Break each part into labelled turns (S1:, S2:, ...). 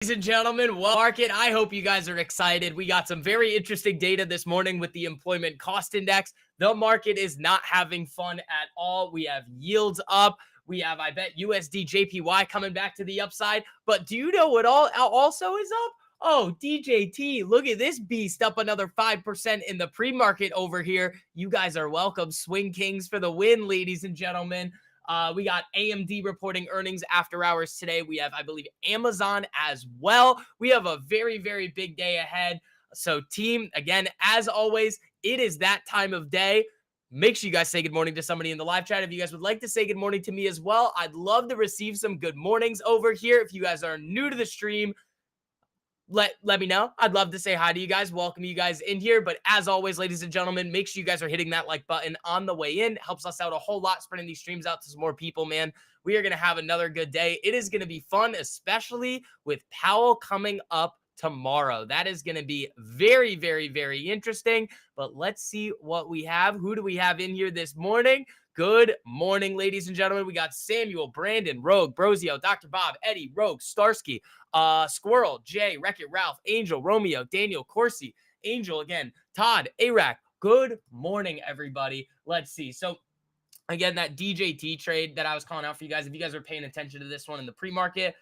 S1: Ladies and gentlemen, well, market. I hope you guys are excited. We got some very interesting data this morning with the employment cost index. The market is not having fun at all. We have yields up. We have, I bet, USD JPY coming back to the upside. But do you know what also is up? Oh, DJT, look at this beast up another 5% in the pre-market over here. You guys are welcome. Swing Kings for the win, ladies and gentlemen. We got AMD reporting earnings after hours today. We have, I believe, Amazon as well. We have a very, very big day ahead. So, team, again, as always, it is that time of day. Make sure you guys say good morning to somebody in the live chat. If you guys would like to say good morning to me as well, I'd love to receive some good mornings over here. If you guys are new to the stream, let me know. I'd love to say hi to you guys, welcome you guys in here. But as always, ladies and gentlemen, make sure you guys are hitting that like button on the way in. It helps us out a whole lot, spreading these streams out to some more people, man. We are going to have another good day. It is going to be fun, especially with Powell coming up tomorrow. That is going to be very, very, very interesting. But let's see what we have. Who do we have in here this morning? Good morning, ladies and gentlemen. We got Samuel, Brandon, Rogue, Brozio, Dr. Bob, Eddie, Rogue, Starsky, Squirrel, Jay, Wreck-It Ralph, Angel, Romeo, Daniel, Corsi, Angel again, Todd, Arac. Good morning, everybody. Let's see. So, again, that DJT trade that I was calling out for you guys, if you guys are paying attention to this one in the pre-market,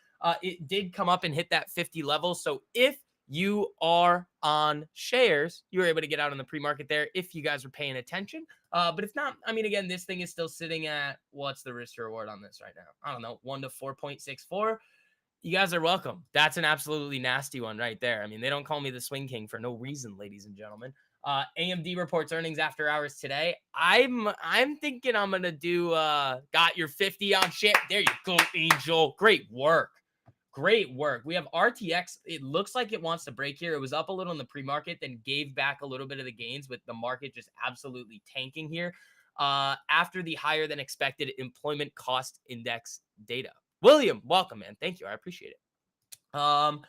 S1: it did come up and hit that 50 level. So, if you are on shares, you were able to get out on the pre-market there if you guys were paying attention. But if not, I mean, again, this thing is still sitting at, what's the risk to reward on this right now? I don't know, 1 to 4.64. You guys are welcome. That's an absolutely nasty one right there. I mean, they don't call me the Swing King for no reason, ladies and gentlemen. AMD reports earnings after hours today. I'm thinking I'm gonna do got your 50 on shit. There you go, Angel. Great work. Great work. We have RTX. It looks like it wants to break here. It was up a little in the pre-market, then gave back a little bit of the gains with the market just absolutely tanking here after the higher than expected employment cost index data. William, welcome, man. Thank you. I appreciate it. So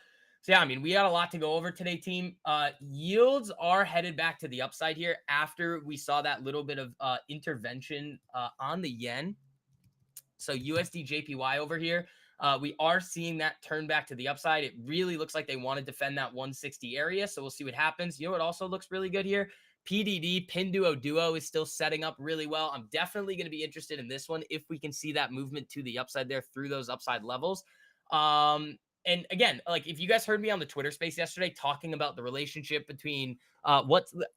S1: yeah, I mean, we got a lot to go over today, team. Yields are headed back to the upside here after we saw that little bit of intervention on the yen. So USD JPY over here, we are seeing that turn back to the upside. It really looks like they want to defend that 160 area. So we'll see what happens. You know what also looks really good here? PDD, Pinduo Duo is still setting up really well. I'm definitely going to be interested in this one if we can see that movement to the upside there through those upside levels. And again, like if you guys heard me on the Twitter space yesterday talking about the relationship between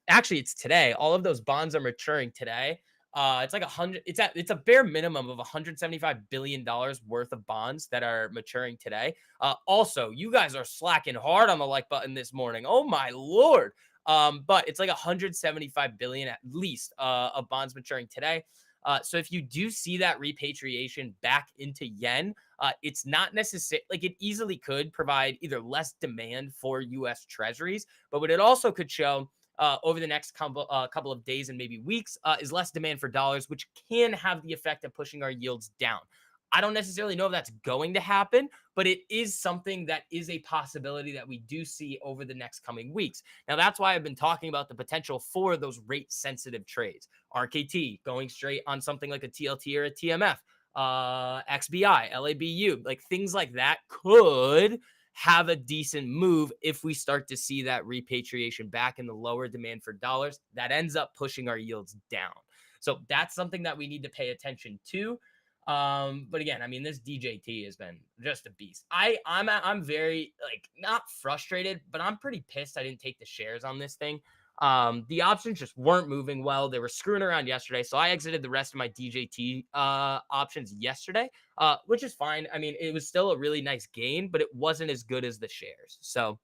S1: actually it's today. All of those bonds are maturing today. It's like it's a bare minimum of $175 billion worth of bonds that are maturing today. Also, you guys are slacking hard on the like button this morning. Oh my Lord. But it's like 175 billion at least of bonds maturing today. So if you do see that repatriation back into yen, it's not necessary. Like it easily could provide either less demand for U.S. treasuries, but what it also could show over the next couple of days and maybe weeks is less demand for dollars, which can have the effect of pushing our yields down. I don't necessarily know if that's going to happen, but it is something that is a possibility that we do see over the next coming weeks. Now, that's why I've been talking about the potential for those rate sensitive trades. RKT going straight on something like a TLT or a TMF, XBI, LABU, like things like that could have a decent move if we start to see that repatriation back in the lower demand for dollars that ends up pushing our yields down. So that's something that we need to pay attention to. But again, I mean, this DJT has been just a beast. I'm very like not frustrated, but I'm pretty pissed I didn't take the shares on this thing. The options just weren't moving well. They were screwing around yesterday. So I exited the rest of my DJT options yesterday, which is fine. I mean, it was still a really nice gain, but it wasn't as good as the shares. So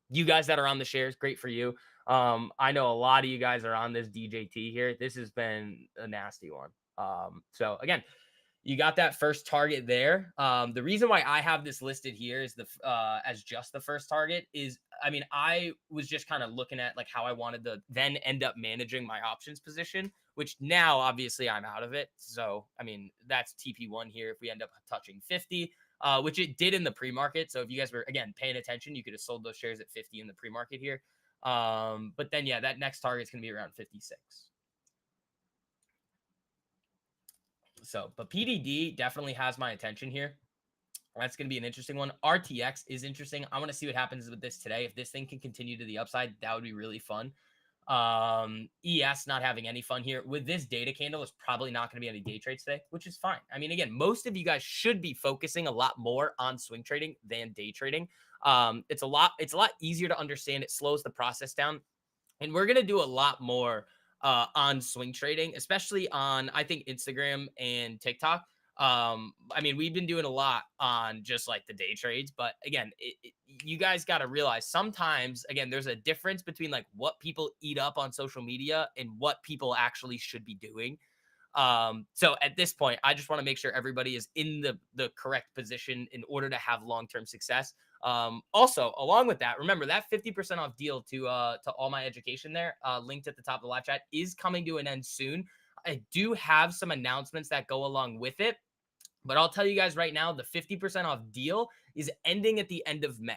S1: you guys that are on the shares, great for you. I know a lot of you guys are on this DJT here. This has been a nasty one. So again, you got that first target there. The reason why I have this listed here is as just the first target is, I mean, I was just kind of looking at like how I wanted to then end up managing my options position, which now obviously I'm out of it. So, I mean, that's TP1 here. If we end up touching 50, which it did in the pre-market. So if you guys were, again, paying attention, you could have sold those shares at 50 in the pre-market here. But then, yeah, that next target is going to be around 56. So, but PDD definitely has my attention here. That's going to be an interesting one. RTX is interesting. I want to see what happens with this today. If this thing can continue to the upside, that would be really fun. ES not having any fun here with this data candle is probably not going to be any day trades today, which is fine. I mean, again, most of you guys should be focusing a lot more on swing trading than day trading. It's a lot easier to understand. It slows the process down, and we're going to do a lot more on swing trading, especially on, I think, Instagram and TikTok. I mean, we've been doing a lot on just like the day trades, but again, you guys got to realize sometimes, again, there's a difference between like what people eat up on social media and what people actually should be doing. So at this point, I just want to make sure everybody is in the correct position in order to have long-term success. Also, along with that, remember that 50% off deal to all my education there, linked at the top of the live chat, is coming to an end soon. I do have some announcements that go along with it, but I'll tell you guys right now, the 50% off deal is ending at the end of May.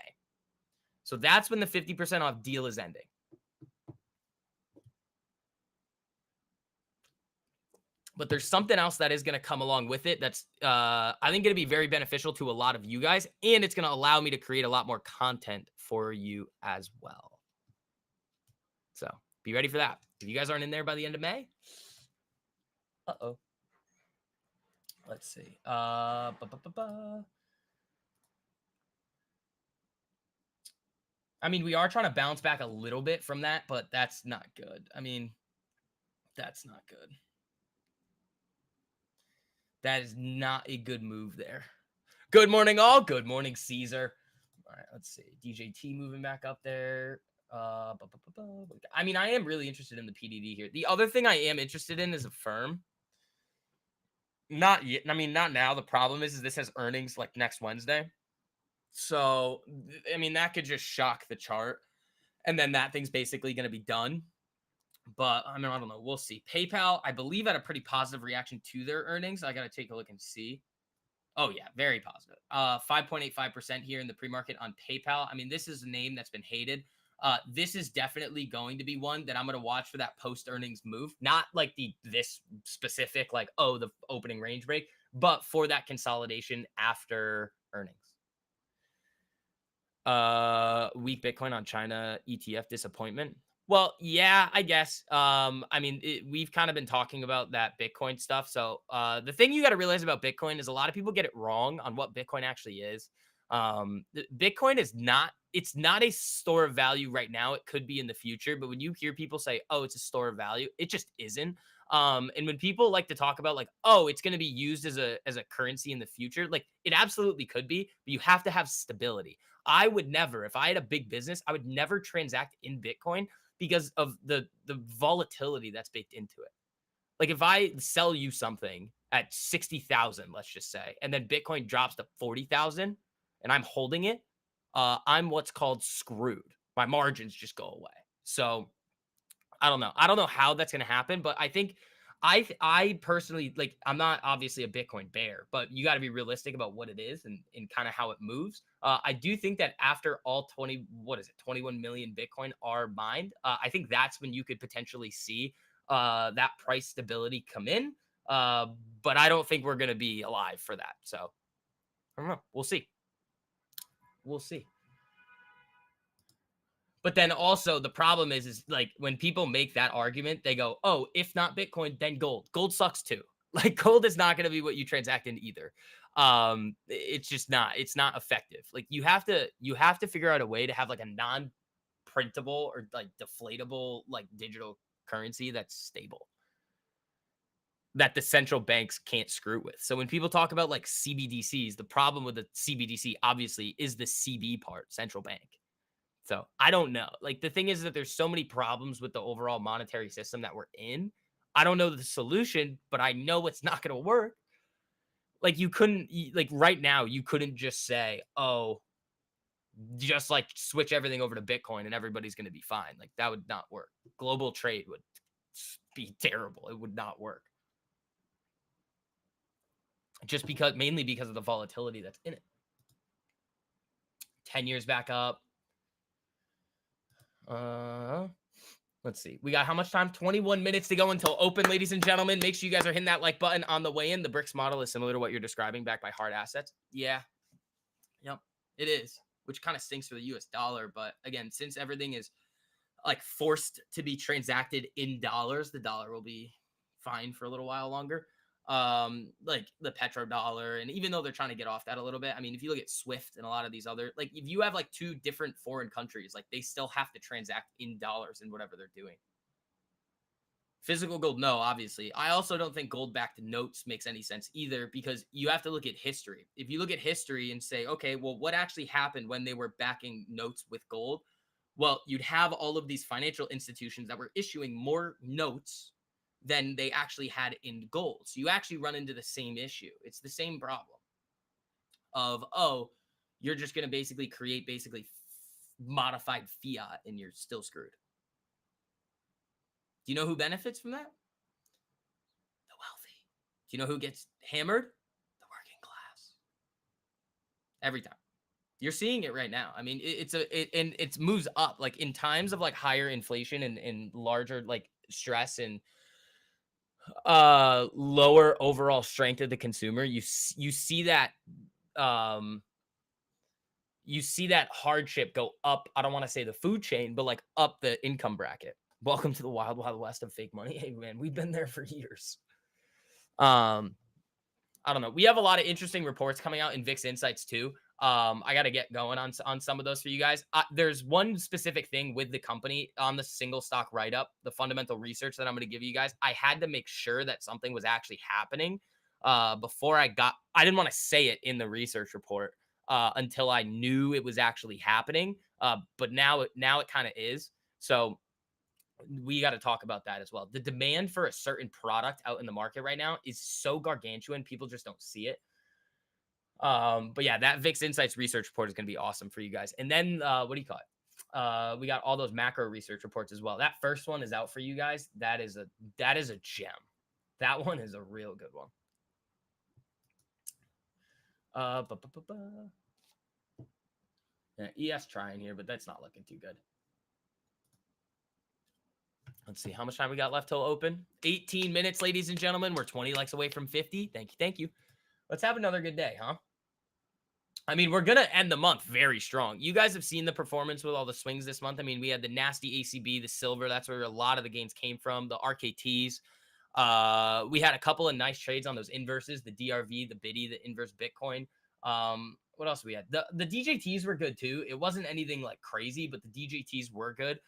S1: So that's when the 50% off deal is ending. But there's something else that is going to come along with it that's, I think, going to be very beneficial to a lot of you guys, and it's going to allow me to create a lot more content for you as well. So be ready for that. If you guys aren't in there by the end of May, uh-oh. Let's see. I mean, we are trying to bounce back a little bit from that, but that's not good. I mean, that's not good. That is not a good move there. Good morning, all. Good morning, Caesar. All right, let's see. DJT moving back up there. I mean, I am really interested in the PDD here. The other thing I am interested in is a firm. Not yet. I mean, not now. The problem is this has earnings like next Wednesday. So, I mean, that could just shock the chart. And then that thing's basically going to be done. But I mean, I don't know. We'll see. PayPal, I believe, had a pretty positive reaction to their earnings. I got to take a look and see. Oh, yeah, very positive. 5.85% here in the pre-market on PayPal. I mean, this is a name that's been hated. This is definitely going to be one that I'm going to watch for that post-earnings move. Not like this specific, like, oh, the opening range break, but for that consolidation after earnings. Weak Bitcoin on China ETF disappointment. Well, yeah, I guess. I mean, we've kind of been talking about that Bitcoin stuff. So the thing you got to realize about Bitcoin is a lot of people get it wrong on what Bitcoin actually is. Bitcoin is not, it's not a store of value right now. It could be in the future, but when you hear people say, oh, it's a store of value, it just isn't. And when people like to talk about like, oh, it's going to be used as a currency in the future, like it absolutely could be, but you have to have stability. I would never, if I had a big business, I would never transact in Bitcoin because of the volatility that's baked into it. Like if I sell you something at 60,000, let's just say, and then Bitcoin drops to 40,000 and I'm holding it, I'm what's called screwed. My margins just go away. So I don't know. I don't know how that's going to happen, but I think I personally, like, I'm not obviously a Bitcoin bear, but you got to be realistic about what it is and kind of how it moves. I do think that after all 21 million Bitcoin are mined, I think that's when you could potentially see that price stability come in. But I don't think we're going to be alive for that. So I don't know. We'll see. We'll see. But then also the problem is like when people make that argument, they go, oh, if not Bitcoin, then gold. Gold sucks too. Like gold is not going to be what you transact in either. It's just not. It's not effective. Like you have to figure out a way to have like a non-printable or like deflatable like digital currency that's stable, that the central banks can't screw with. So when people talk about like CBDCs, the problem with the CBDC obviously is the CB part, central bank. So I don't know. Like the thing is that there's so many problems with the overall monetary system that we're in. I don't know the solution, but I know it's not going to work. Like like right now, you couldn't just say, oh, just like switch everything over to Bitcoin and everybody's going to be fine. Like that would not work. Global trade would be terrible. It would not work. Just mainly because of the volatility that's in it. 10 years back up. Let's see. We got how much time? 21 minutes to go until open, ladies and gentlemen. Make sure you guys are hitting that like button on the way in. The BRICS model is similar to what you're describing, backed by hard assets. Yeah. It is, which kind of stinks for the US dollar. But again, since everything is like forced to be transacted in dollars, the dollar will be fine for a little while longer. Like the petrodollar, and even though they're trying to get off that a little bit, I mean, if you look at Swift and a lot of these other, like if you have like two different foreign countries, like they still have to transact in dollars in whatever they're doing. Physical gold, no, obviously. I also don't think gold backed notes makes any sense either, because you have to look at history. If you look at history and say, okay, well, what actually happened when they were backing notes with gold? Well, you'd have all of these financial institutions that were issuing more notes than they actually had in gold. So you actually run into the same issue. It's the same problem of, oh, you're just going to basically create modified fiat and you're still screwed. Do you know who benefits from that? The wealthy. Do you know who gets hammered? The working class. Every time. You're seeing it right now. I mean, and it moves up like in times of like higher inflation and larger like stress and lower overall strength of the consumer. You see that um you see that hardship go up. I don't want to say the food chain, but like up the income bracket. Welcome to the wild, wild west of fake money. Hey man, we've been there for years. I don't know. We have a lot of interesting reports coming out in VIX Insights too. I got to get going on some of those for you guys. There's one specific thing with the company on the single stock write up, the fundamental research that I'm going to give you guys. I had to make sure that something was actually happening before I didn't want to say it in the research report until I knew it was actually happening. But now it kind of is. So we got to talk about that as well. The demand for a certain product out in the market right now is so gargantuan, people just don't see it. But yeah, that VIX Insights research report is going to be awesome for you guys. And then what do you call it? We got all those macro research reports as well. That first one is out for you guys. That is a gem. That one is a real good one. Yeah, ES trying here, but that's not looking too good. Let's see how much time we got left till open. 18 minutes, ladies and gentlemen. We're 20 likes away from 50. Thank you. Thank you. Let's have another good day, huh? I mean, we're going to end the month very strong. You guys have seen the performance with all the swings this month. I mean, we had the nasty ACB, the silver. That's where a lot of the gains came from. The RKTs. We had a couple of nice trades on those inverses, the DRV, the BIDI, the inverse Bitcoin. What else we had? The DJTs were good too. It wasn't anything like crazy, but the DJTs were good.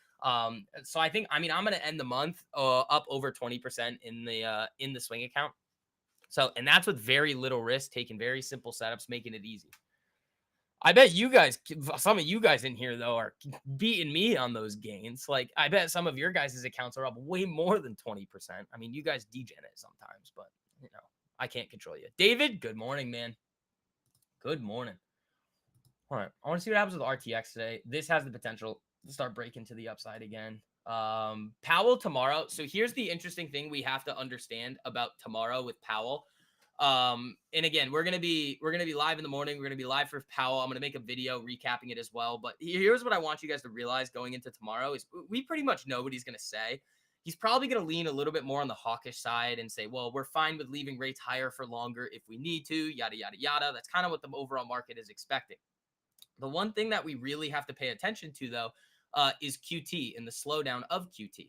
S1: So I think, I'm going to end the month up over 20% in the swing account. So, and that's with very little risk, taking very simple setups, making it easy. I bet you guys, some of you guys in here though, are beating me on those gains. Like I bet some of your guys' accounts are up way more than 20%. I mean, you guys degen it sometimes, but you know, I can't control you. David, good morning, man. Good morning. All right. I want to see what happens with RTX today. This has the potential to start breaking to the upside again. Powell tomorrow. So here's the interesting thing we have to understand about tomorrow with Powell. And again, we're gonna be live in the morning. We're gonna be live for Powell. I'm gonna make a video recapping it as well. But here's what I want you guys to realize going into tomorrow is we pretty much know what he's gonna say. He's probably gonna lean a little bit more on the hawkish side and say, well, we're fine with leaving rates higher for longer if we need to, yada yada yada. That's kind of what the overall market is expecting. The one thing that we really have to pay attention to, though, is QT and the slowdown of QT.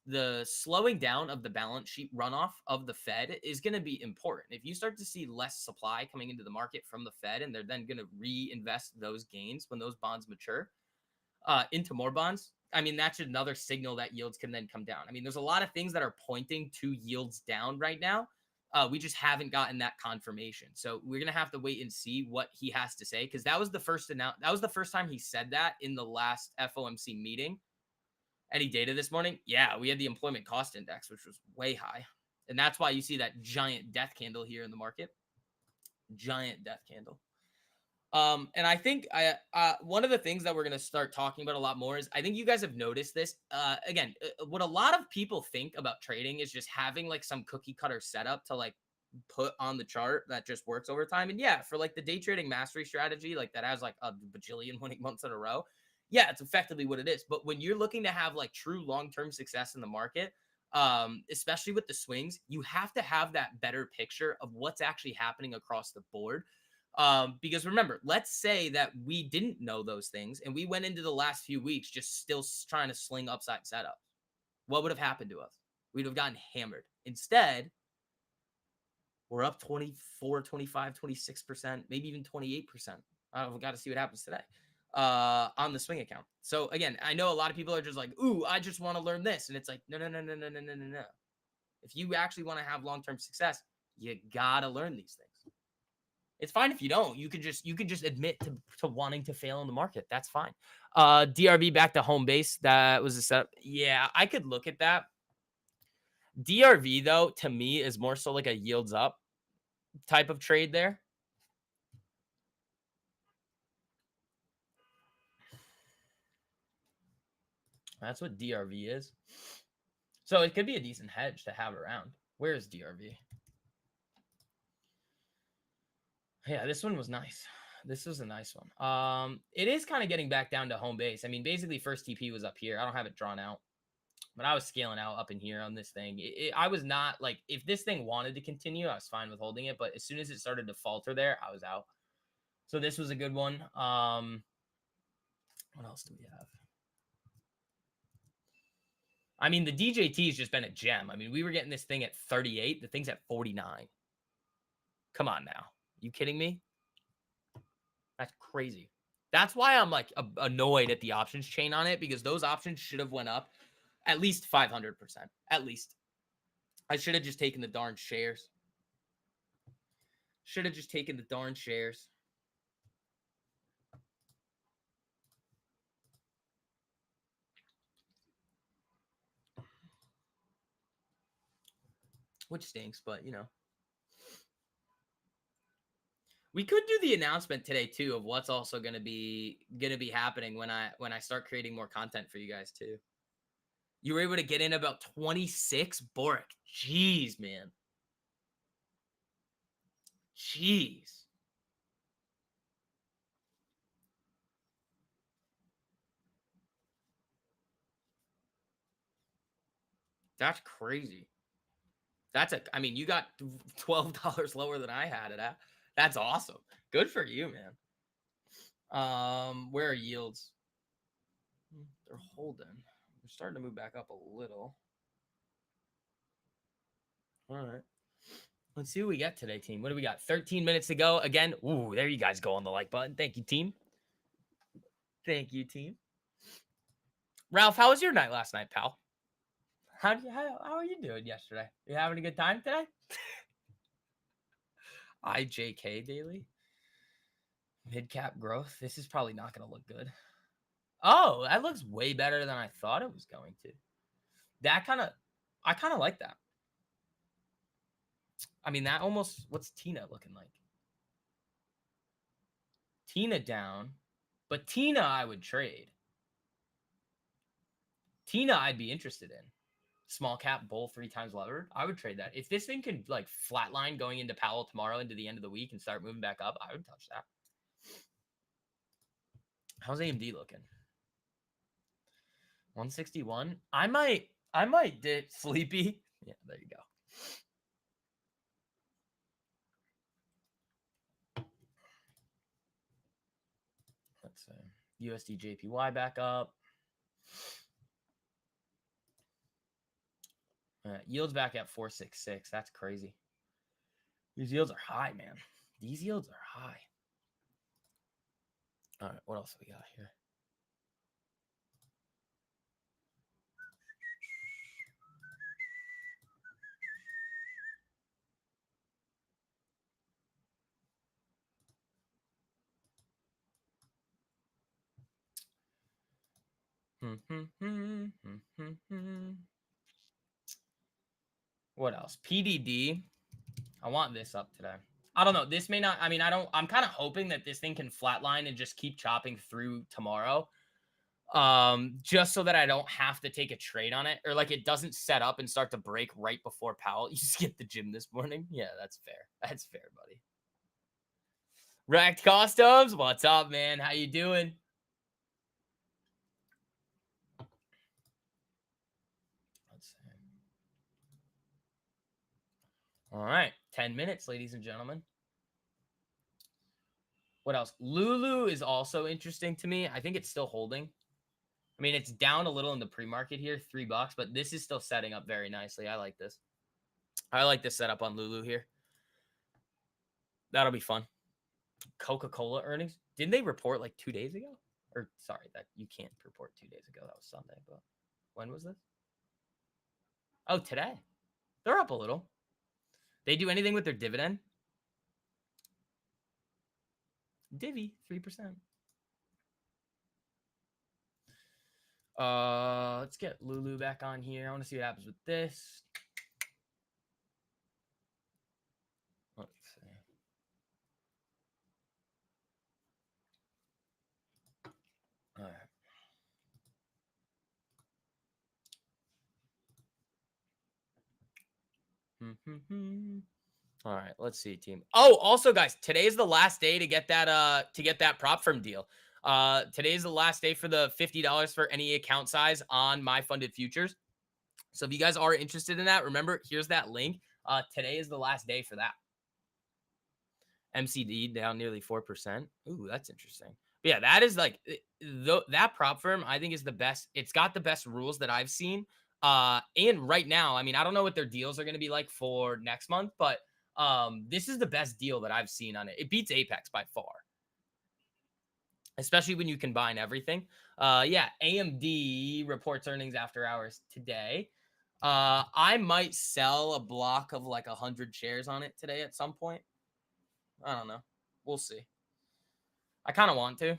S1: The slowing down of the balance sheet runoff of the Fed is going to be important. If you start to see less supply coming into the market from the Fed, and they're then going to reinvest those gains when those bonds mature into more bonds, I mean, that's another signal that yields can then come down. I mean, there's a lot of things that are pointing to yields down right now. We just haven't gotten that confirmation. So we're going to have to wait and see what he has to say, because that was the first time he said that in the last FOMC meeting. Any data this morning? Yeah, we had the employment cost index, which was way high. And that's why you see that giant death candle here in the market. Giant death candle. And I think one of the things that we're going to start talking about a lot more is, I think you guys have noticed this. Again, what a lot of people think about trading is just having like some cookie cutter setup to like put on the chart that just works over time. And yeah, for like the day trading mastery strategy, like that has like a bajillion winning months in a row. Yeah, it's effectively what it is. But when you're looking to have like true long-term success in the market, especially with the swings, you have to have that better picture of what's actually happening across the board. Because remember, let's say that we didn't know those things and we went into the last few weeks just still trying to sling upside setups. What would have happened to us? We'd have gotten hammered. Instead, we're up 24, 25, 26%, maybe even 28%. We've got to see what happens today on the swing account. So again, I know a lot of people are just like, ooh, I just want to learn this. And it's like, no, no, no, no, no, no, no, no, no. If you actually want to have long-term success, you got to learn these things. It's fine if you don't. You could just admit to wanting to fail in the market. That's fine. DRV back to home base. That was a setup. Yeah, I could look at that. DRV though, to me, is more so like a yields up type of trade there. That's what DRV is. So it could be a decent hedge to have around. Where is DRV? Yeah, this one was nice. This was a nice one. It is kind of getting back down to home base. I mean, basically first TP was up here. I don't have it drawn out, but I was scaling out up in here on this thing. I was not like, if this thing wanted to continue, I was fine with holding it. But as soon as it started to falter there, I was out. So this was a good one. What else do we have? I mean, the DJT has just been a gem. I mean, we were getting this thing at 38. The thing's at 49. Come on now. You kidding me? That's crazy. That's why I'm like annoyed at the options chain on it, because those options should have went up at least 500%. At least. I should have just taken the darn shares. Should have just taken the darn shares. Which stinks, but you know. We could do the announcement today too of what's also going to be happening when I start creating more content for you guys too. You were able to get in about 26, Boric. Jeez, man. Jeez. That's crazy. I mean, you got $12 lower than I had it at. That's awesome. Good for you, man. Where are yields? They're holding. They're starting to move back up a little. All right. Let's see what we got today, team. What do we got? 13 minutes to go. Again, ooh, there you guys go on the like button. Thank you, team. Thank you, team. Ralph, how was your night last night, pal? How are you doing yesterday? You having a good time today? IJK daily. Mid cap growth. This is probably not going to look good. Oh, that looks way better than I thought it was going to. I kind of like that. I mean, that almost, what's Tina looking like? Tina down, but Tina I would trade. Tina I'd be interested in. Small cap bull 3 times levered. I would trade that. If this thing could like flatline going into Powell tomorrow into the end of the week and start moving back up, I would touch that. How's AMD looking? 161. I might dip sleepy. Yeah, there you go. Let's see. USD JPY back up. Yields back at 466. That's crazy. These yields are high, man. These yields are high. All right, what else do we got here? What else? PDD. I want this up today. I don't know. This may not. I mean, I'm kind of hoping that this thing can flatline and just keep chopping through tomorrow. Just so that I don't have to take a trade on it, or like it doesn't set up and start to break right before Powell. You skipped the gym this morning. Yeah, that's fair. That's fair, buddy. Racked Customs, what's up, man? How you doing? Let's see. All right, 10 minutes, ladies and gentlemen. What else? Lulu is also interesting to me. I think it's still holding. I mean, it's down a little in the pre-market here, $3, but this is still setting up very nicely. I like this. I like this setup on Lulu here. That'll be fun. Coca-Cola earnings. Didn't they report like 2 days ago? Or sorry, that you can't report 2 days ago. That was Sunday, but when was this? Oh, today. They're up a little. They do anything with their dividend? Divvy, 3%. Let's get Lulu back on here. I want to see what happens with this. Let's see. All right. All right, let's see, team. Oh, also, guys, today is the last day to get that prop firm deal. Today is the last day for the $50 for any account size on my funded futures. So if you guys are interested in that, remember, here's that link. Today is the last day for that. MCD down nearly 4%. Ooh, that's interesting. But yeah, that is like that prop firm, I think, is the best. It's got the best rules that I've seen. And right now, I mean, I don't know what their deals are going to be like for next month, but this is the best deal that I've seen on it. It beats Apex by far, especially when you combine everything. Yeah, AMD reports earnings after hours today. I might sell a block of like 100 shares on it today at some point. I don't know. We'll see. I kind of want to.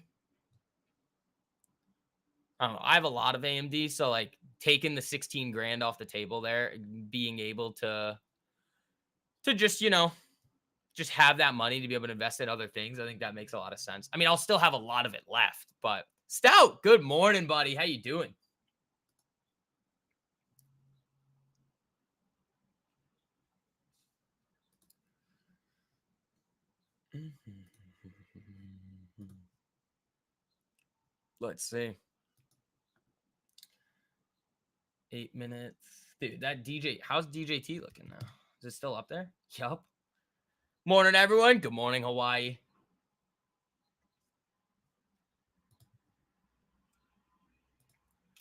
S1: I don't know. I have a lot of AMD, so like taking the 16 grand off the table there, being able to just, just have that money to be able to invest in other things. I think that makes a lot of sense. I mean, I'll still have a lot of it left, but Stout, good morning, buddy. How you doing? Let's see. 8 minutes. Dude, that DJ, how's DJT looking now? Is it still up there? Yup. Morning, everyone. Good morning, Hawaii.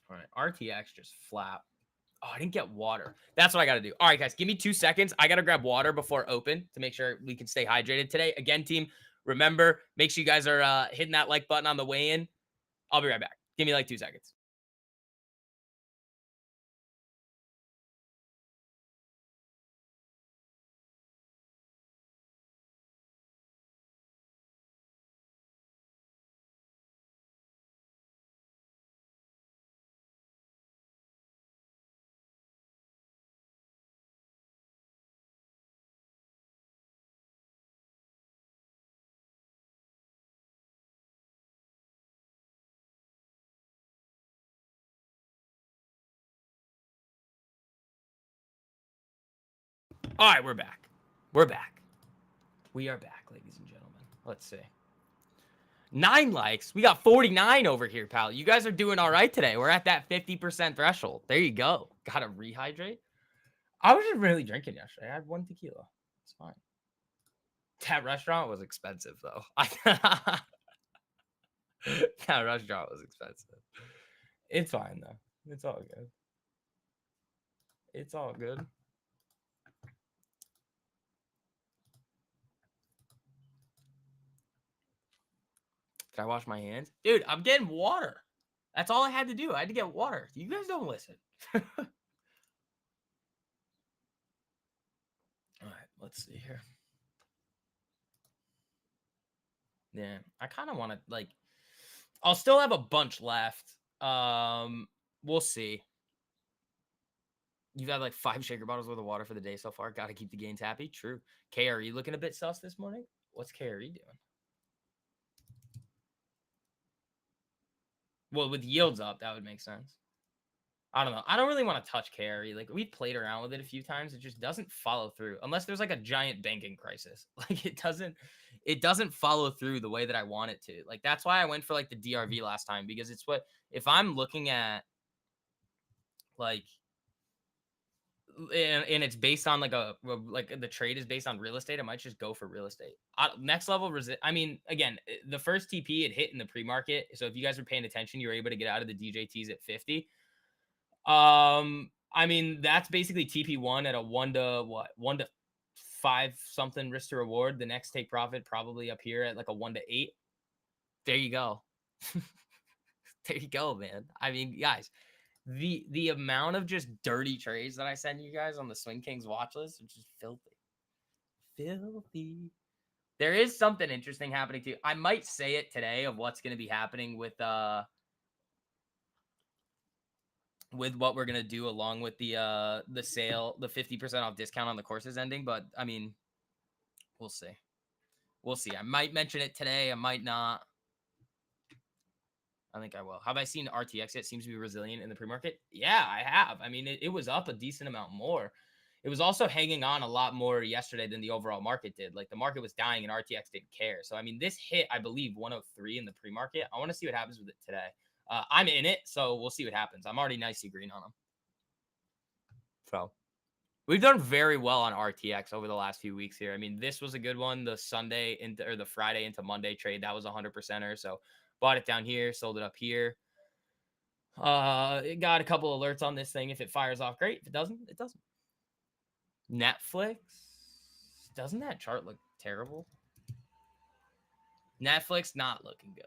S1: All right, RTX just flat. Oh, I didn't get water. That's what I got to do. All right, guys, give me 2 seconds. I got to grab water before open to make sure we can stay hydrated today. Again, team, remember, make sure you guys are hitting that like button on the way in. I'll be right back. Give me like 2 seconds. All right, we're back. We're back. We are back, ladies and gentlemen. Let's see. 9 likes. We got 49 over here, pal. You guys are doing all right today. We're at that 50% threshold. There you go. Got to rehydrate. I was just really drinking yesterday. I had 1 tequila. It's fine. That restaurant was expensive, though. That restaurant was expensive. It's fine, though. It's all good. It's all good. Did I wash my hands? Dude, I'm getting water. That's all I had to do. I had to get water. You guys don't listen. All right, let's see here. Yeah, I kind of want to, like, I'll still have a bunch left. We'll see. You've had like 5 shaker bottles worth of water for the day so far. Got to keep the gains happy. True. KRE looking a bit sus this morning. What's KRE doing? Well, with yields up, that would make sense. I don't know. I don't really want to touch KRE. Like, we played around with it a few times. It just doesn't follow through unless there's like a giant banking crisis. Like, it doesn't follow through the way that I want it to. Like, that's why I went for like the DRV last time, because it's what, if I'm looking at like and it's based on like like the trade is based on real estate, I might just go for real estate. Next level I mean, again, the first TP it hit in the pre-market. So if you guys were paying attention, you were able to get out of the DJTs at 50. I mean, that's basically TP1 at a 1 to 5 something risk to reward. The next take profit probably up here at like a 1 to 8. There you go. There you go, man. I mean, guys, the amount of just dirty trades that I send you guys on the Swing Kings watch list is just filthy. Filthy. There is something interesting happening too. I might say it today of what's going to be happening with what we're gonna do along with the sale, the 50% off discount on the courses ending. But I mean, we'll see. We'll see. I might mention it today. I might not. I think I will. Have I seen RTX yet? Seems to be resilient in the pre-market. Yeah, I have. I mean, it was up a decent amount more. It was also hanging on a lot more yesterday than the overall market did. Like the market was dying and RTX didn't care. So I mean, this hit, I believe, 103 in the pre-market. I want to see what happens with it today. I'm in it, so we'll see what happens. I'm already nicely green on them. So we've done very well on RTX over the last few weeks here. I mean, this was a good one. The Sunday into or the Friday into Monday trade, that was 100%er. So bought it down here, sold it up here. It got a couple alerts on this thing. If it fires off, great. If it doesn't, it doesn't. Netflix, doesn't that chart look terrible? Netflix not looking good.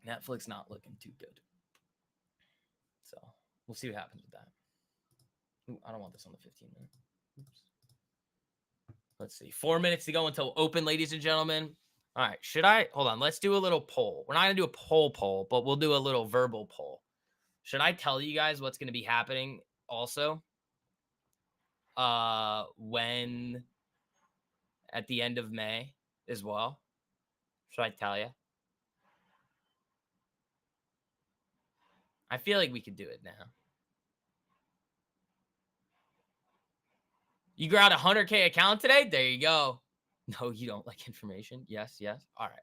S1: Netflix not looking too good. So we'll see what happens with that. Ooh, I don't want this on the 15 minute. Oops. Let's see. 4 minutes to go until open, ladies and gentlemen. All right. Should I? Hold on. Let's do a little poll. We're not going to do a poll, but we'll do a little verbal poll. Should I tell you guys what's going to be happening also? When at the end of May as well? Should I tell you? I feel like we could do it now. You got a 100K account today? There you go. No, you don't like information? Yes, yes. All right.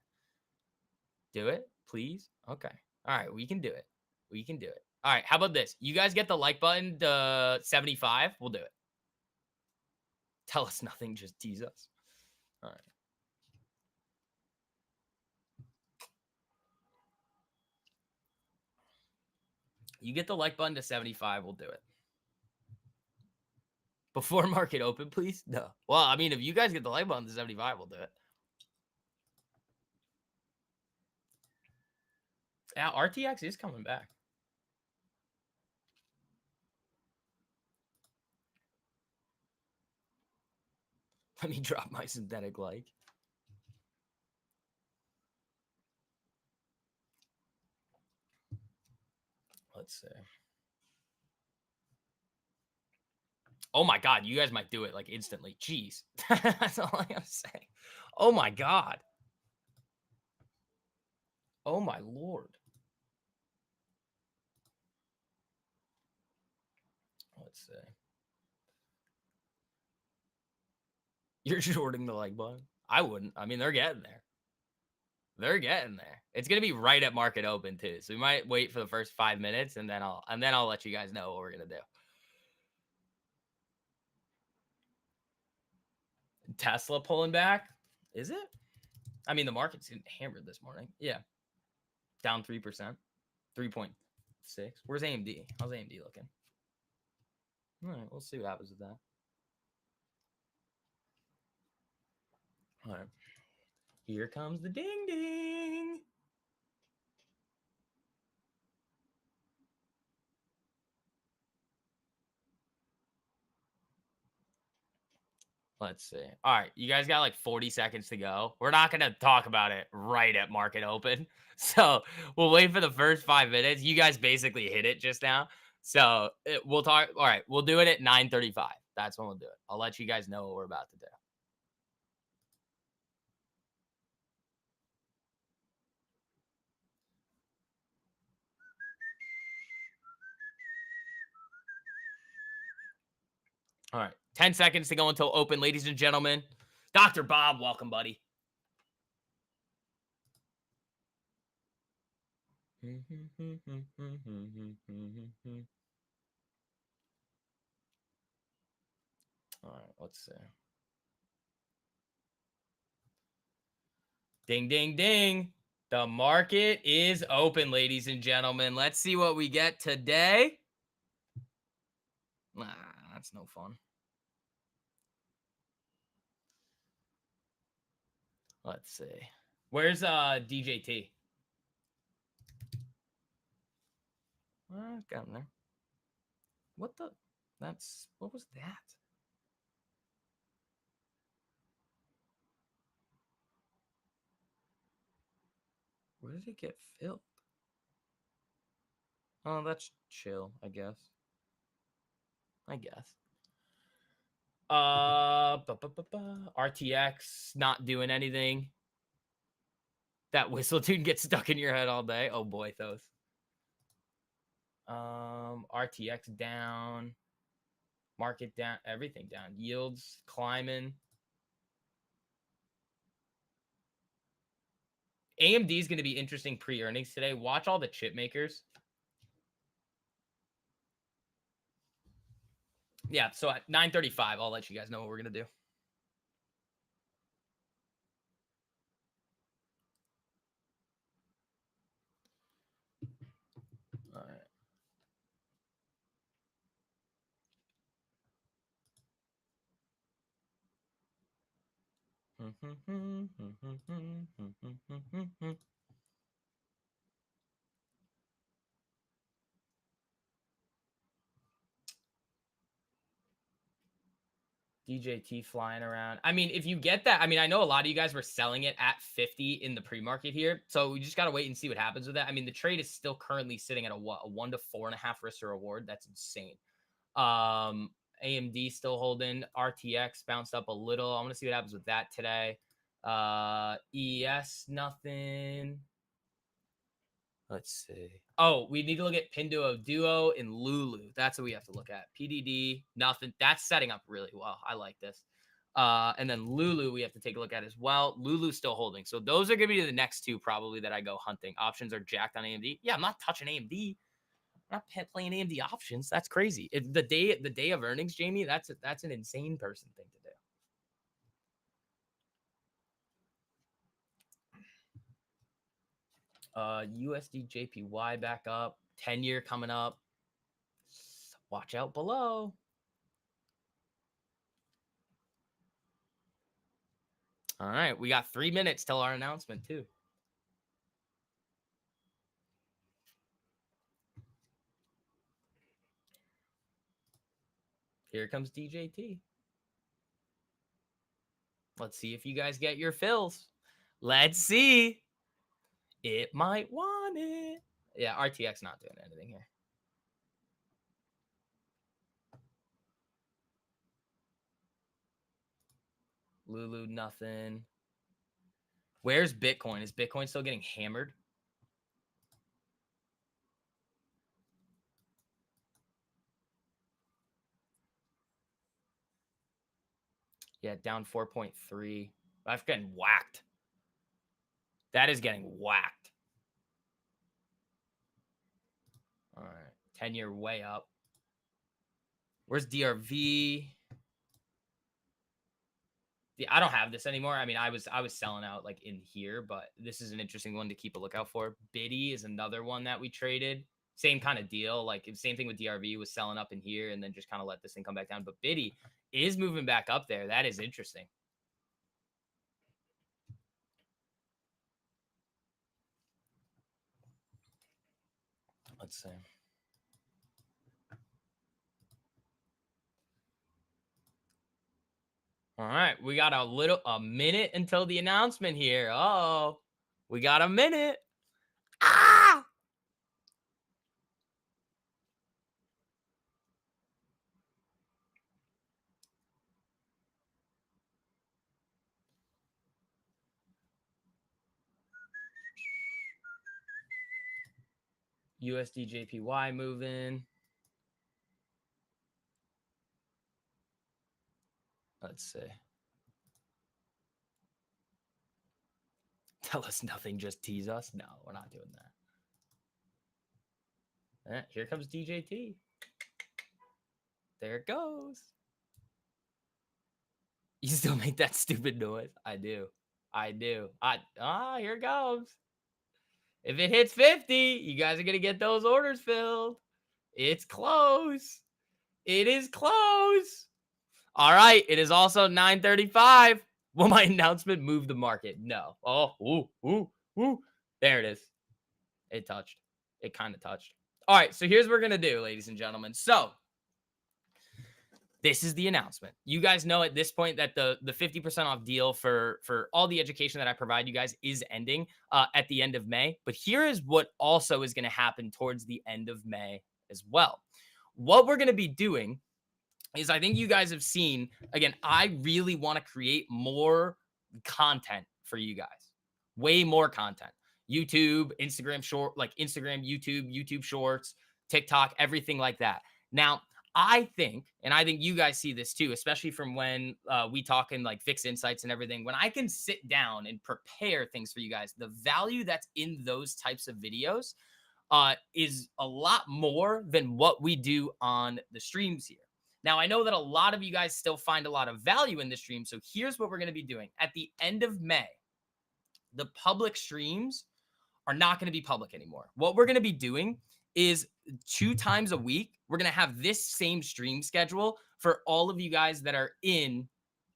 S1: Do it, please. Okay. All right. We can do it. We can do it. All right. How about this? You guys get the like button to 75. We'll do it. Tell us nothing. Just tease us. All right. You get the like button to 75. We'll do it. Before market open, please? No. Well, I mean, if you guys get the like button to 75, we'll do it. Yeah, RTX is coming back. Let me drop my synthetic like. Let's see. Oh my God, you guys might do it like instantly. Jeez. That's all I gotta say. Oh my God. Oh my Lord. Let's see. You're shorting the like button? I wouldn't. I mean, they're getting there. They're getting there. It's gonna be right at market open too. So we might wait for the first 5 minutes and then I'll let you guys know what we're gonna do. Tesla pulling back? Is it? I mean, the market's hammered this morning. Yeah. Down 3%. 3.6. Where's AMD? How's AMD looking? All right, we'll see what happens with that. All right. Here comes the ding ding. Let's see. All right, you guys got like 40 seconds to go. We're not going to talk about it right at market open. So we'll wait for the first 5 minutes. You guys basically hit it just now. So we'll talk. All right, we'll do it at 9:35. That's when we'll do it. I'll let you guys know what we're about to do. All right, 10 seconds to go until open, ladies and gentlemen. Dr. Bob, welcome, buddy. All right, let's see. Ding, ding, ding. The market is open, ladies and gentlemen. Let's see what we get today. Nah, that's no fun. Let's see. Where's DJT? Got him there. What the? What was that? Where did it get filled? Oh, that's chill, I guess. RTX not doing anything. That whistle tune gets stuck in your head all day. Oh boy, those. RTX down, market down, everything down. Yields climbing. AMD is going to be interesting pre-earnings today. Watch all the chip makers. Yeah, so at 9:35, I'll let you guys know what we're going to do. All right. DJT flying around. I mean, if you get that, I mean, I know a lot of you guys were selling it at 50 in the pre-market here. So we just got to wait and see what happens with that. I mean, the trade is still currently sitting at a 1 to 4.5 risk to reward. That's insane. AMD still holding. RTX bounced up a little. I want to see what happens with that today. ES, nothing. Let's see. Oh, we need to look at Pinduo Duo and Lulu. That's what we have to look at. PDD, nothing. That's setting up really well. I like this. And then Lulu, we have to take a look at as well. Lulu's still holding. So those are going to be the next two probably that I go hunting. Options are jacked on AMD. Yeah, I'm not touching AMD. I'm not playing AMD options. That's crazy. The day of earnings, Jamie, that's an insane person thing to do. USD JPY back up. 10-year coming up. Watch out below. All right, we got 3 minutes till our announcement too. Here comes DJT. Let's see if you guys get your fills. Let's see. It might want it. Yeah, RTX not doing anything here. Lulu, nothing. Where's Bitcoin? Is Bitcoin still getting hammered? Yeah, down 4.3. That's getting whacked. That is getting whacked. All right. 10-year way up. Where's DRV? Yeah, I don't have this anymore. I mean, I was selling out like in here, but this is an interesting one to keep a lookout for. Biddy is another one that we traded. Same kind of deal. Like same thing with DRV, was selling up in here and then just kind of let this thing come back down. But Biddy is moving back up there. That is interesting. Let's see. All right, we got a minute until the announcement here. Oh, we got a minute. Ah! USD JPY moving. Let's see. Tell us nothing, just tease us. No, we're not doing that. Here comes DJT. There it goes. You still make that stupid noise. I do. Here it goes. If it hits 50, you guys are going to get those orders filled. It's close. It is close. All right. It is also 9:35. Will my announcement move the market? No. Oh, ooh. There it is. It touched. It kind of touched. All right. So here's what we're going to do, ladies and gentlemen. So this is the announcement. You guys know at this point that the 50% off deal for all the education that I provide you guys is ending at the end of May. But here is what also is going to happen towards the end of May as well. What we're going to be doing is, I think you guys have seen, again, I really want to create more content for you guys. Way more content. YouTube, Instagram short, like Instagram, YouTube Shorts, TikTok, everything like that. Now, I think you guys see this too, especially from when we talk in like VIX Insights and everything, when I can sit down and prepare things for you guys, the value that's in those types of videos is a lot more than what we do on the streams here. Now, I know that a lot of you guys still find a lot of value in the stream. So here's what we're going to be doing. At the end of May, the public streams are not going to be public anymore. What we're going to be doing is 2 times a week, we're going to have this same stream schedule for all of you guys that are in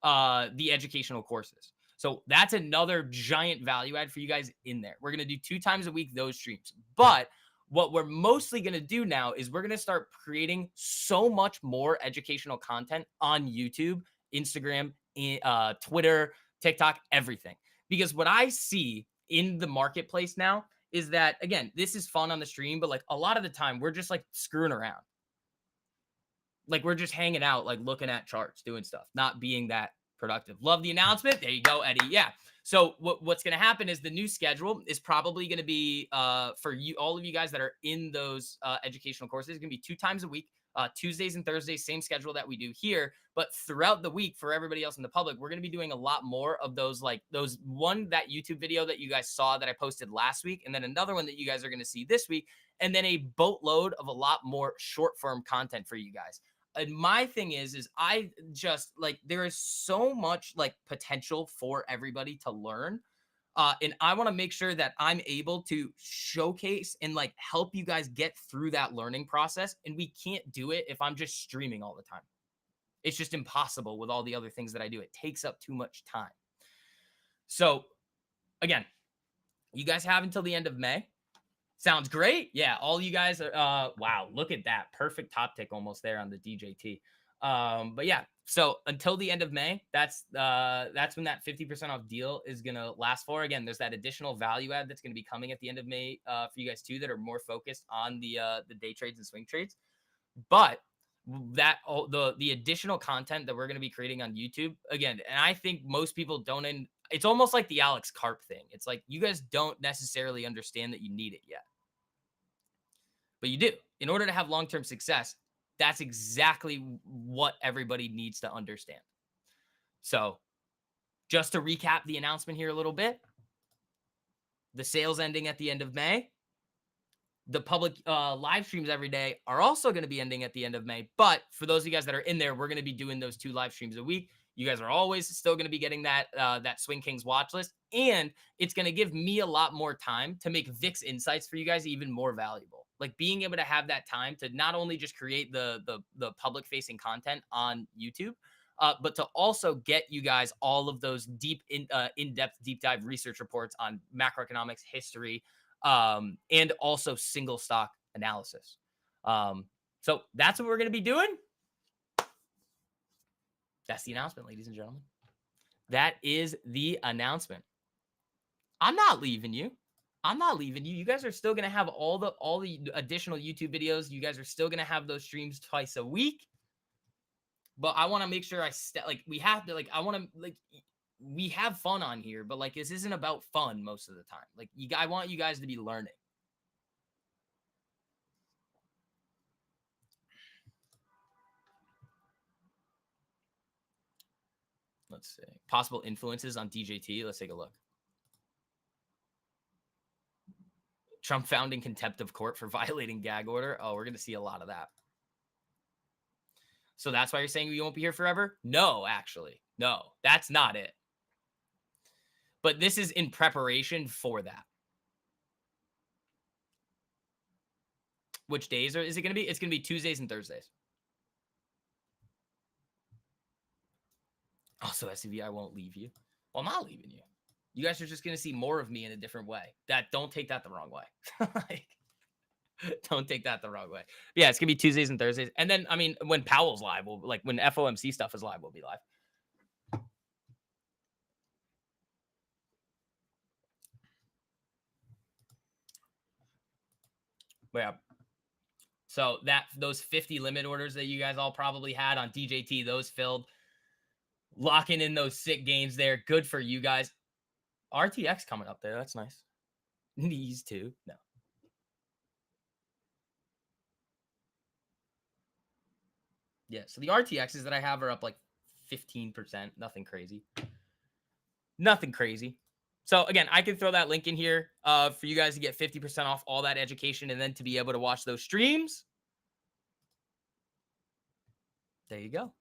S1: the educational courses. So that's another giant value add for you guys in there. We're going to do 2 times a week, those streams. But what we're mostly going to do now is we're going to start creating so much more educational content on YouTube, Instagram, Twitter, TikTok, everything. Because what I see in the marketplace now is that, again, this is fun on the stream, but like a lot of the time we're just like screwing around. Like we're just hanging out, like looking at charts, doing stuff, not being that productive. Love the announcement. There you go, Eddie. Yeah. So what's going to happen is the new schedule is probably going to be for you, all of you guys that are in those educational courses, it's going to be 2 times a week. Tuesdays and Thursdays, same schedule that we do here. But throughout the week, for everybody else in the public, we're going to be doing a lot more of those, like that YouTube video that you guys saw that I posted last week, and then another one that you guys are going to see this week, and then a boatload of a lot more short form content for you guys. And my thing is I just like, there is so much like potential for everybody to learn. And I want to make sure that I'm able to showcase and like help you guys get through that learning process. And we can't do it if I'm just streaming all the time. It's just impossible with all the other things that I do. It takes up too much time. So again, you guys have until the end of May. Sounds great. Yeah, all you guys are, wow, look at that. Perfect top tick almost there on the DJT. But yeah, so until the end of May, that's when that 50% off deal is going to last for. Again, there's that additional value add that's going to be coming at the end of May for you guys too that are more focused on the day trades and swing trades. But that the additional content that we're going to be creating on YouTube, again, and I think most people don't it's almost like the Alex Karp thing. It's like you guys don't necessarily understand that you need it yet. But you do. In order to have long-term success, that's exactly what everybody needs to understand. So just to recap the announcement here a little bit, the sales ending at the end of May. The public live streams every day are also going to be ending at the end of May. But for those of you guys that are in there, we're going to be doing those 2 live streams a week. You guys are always still going to be getting that Swing Kings watch list. And it's going to give me a lot more time to make VIX Insights for you guys even more valuable. Like being able to have that time to not only just create the public facing content on YouTube, but to also get you guys all of those in-depth deep dive research reports on macroeconomics, history, and also single stock analysis. So that's what we're going to be doing. That's the announcement, ladies and gentlemen. That is the announcement. I'm not leaving you. You guys are still going to have all the additional YouTube videos. You guys are still going to have those streams twice a week. But I want to make sure we have to, I want to, we have fun on here, but like, this isn't about fun most of the time. Like I want you guys to be learning. Let's see. Possible influences on DJT. Let's take a look. Trump found in contempt of court for violating gag order. Oh, we're going to see a lot of that. So that's why you're saying you won't be here forever? No, actually. No, that's not it. But this is in preparation for that. Which days is it going to be? It's going to be Tuesdays and Thursdays. Also, SCV, I won't leave you. Well, I'm not leaving you. You guys are just going to see more of me in a different way. Don't take that the wrong way. Like, don't take that the wrong way. But yeah, it's going to be Tuesdays and Thursdays. And then, I mean, when Powell's live, when FOMC stuff is live, we'll be live. But yeah. So those 50 limit orders that you guys all probably had on DJT, those filled. Locking in those sick gains there. Good for you guys. RTX coming up there. That's nice. Knees too. No. Yeah, so the RTXs that I have are up like 15%. Nothing crazy. Nothing crazy. So again, I can throw that link in here for you guys to get 50% off all that education and then to be able to watch those streams. There you go.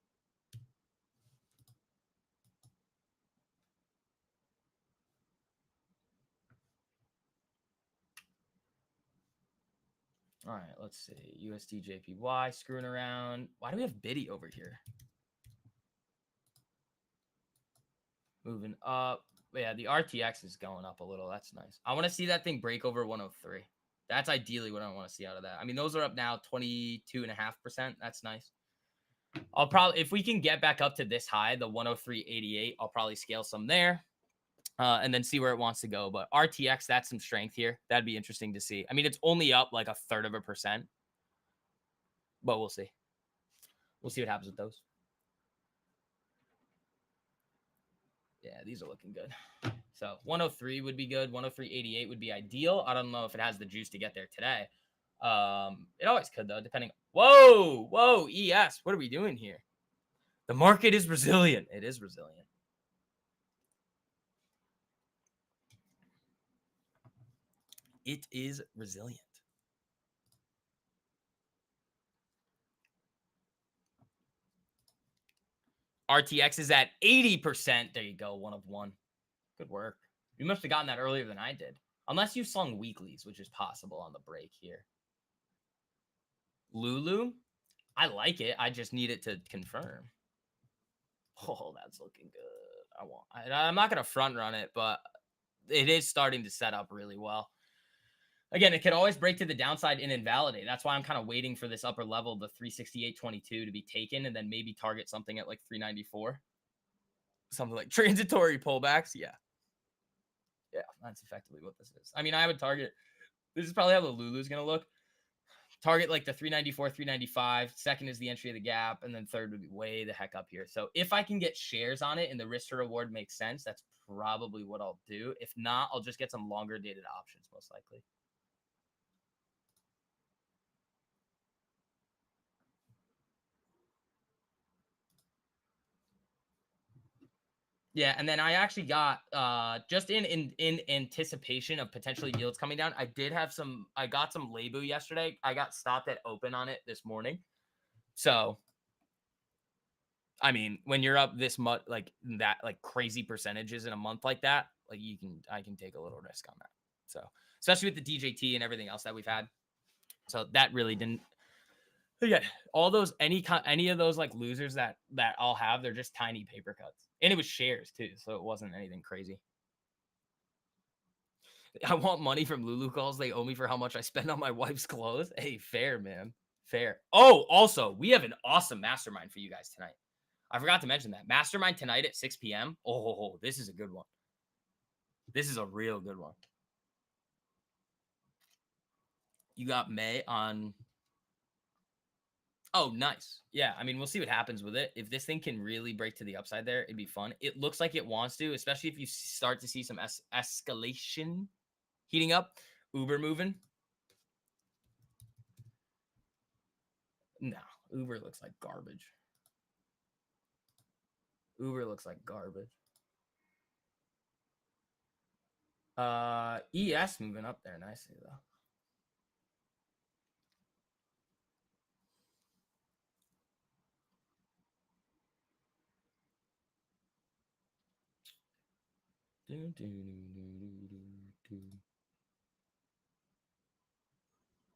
S1: All right, let's see. USD JPY screwing around. Why do we have Biddy over here? Moving up. But yeah, the RTX is going up a little. That's nice. I want to see that thing break over 103. That's ideally what I want to see out of that. I mean, those are up now 22.5%. That's nice. I'll probably, if we can get back up to this high, the 103.88, I'll probably scale some there. And then see where it wants to go. But RTX, that's some strength here. That'd be interesting to see. I mean, it's only up like 1/3%. But we'll see. We'll see what happens with those. Yeah, these are looking good. So 103 would be good. 103.88 would be ideal. I don't know if it has the juice to get there today. It always could, though, depending. Whoa, ES. What are we doing here? The market is resilient. It is resilient. It is resilient. RTX is at 80%. There you go. 1 of 1. Good work. You must have gotten that earlier than I did. Unless you slung weeklies, which is possible on the break here. Lulu? I like it. I just need it to confirm. Oh, that's looking good. I'm not going to front run it, but it is starting to set up really well. Again, it could always break to the downside and invalidate. That's why I'm kind of waiting for this upper level, the 368.22, to be taken and then maybe target something at like 394. Something like transitory pullbacks. Yeah. Yeah, that's effectively what this is. I mean, I would target, this is probably how the Lulu's going to look. Target like the 394, 395. Second is the entry of the gap. And then third would be way the heck up here. So if I can get shares on it and the risk to reward makes sense, that's probably what I'll do. If not, I'll just get some longer dated options, most likely. Yeah, and then I actually got just in anticipation of potentially yields coming down. I got some Lebu yesterday. I got stopped at open on it this morning. So I mean, when you're up this much, like that, like crazy percentages in a month like that, like I can take a little risk on that. So especially with the DJT and everything else that we've had. So that really didn't. Yeah, all those any of those like losers that I'll have, they're just tiny paper cuts, and it was shares too, so it wasn't anything crazy. I want money from Lulu calls. They owe me for how much I spend on my wife's clothes. Hey, fair, man, fair. Oh, also, we have an awesome mastermind for you guys tonight. I forgot to mention that mastermind tonight at 6 p.m. Oh, this is a good one. This is a real good one. You got May on. Oh, nice. Yeah, I mean, we'll see what happens with it. If this thing can really break to the upside there, it'd be fun. It looks like it wants to, especially if you start to see some escalation heating up. Uber moving. No, Uber looks like garbage. Uber looks like garbage. ES moving up there nicely, though.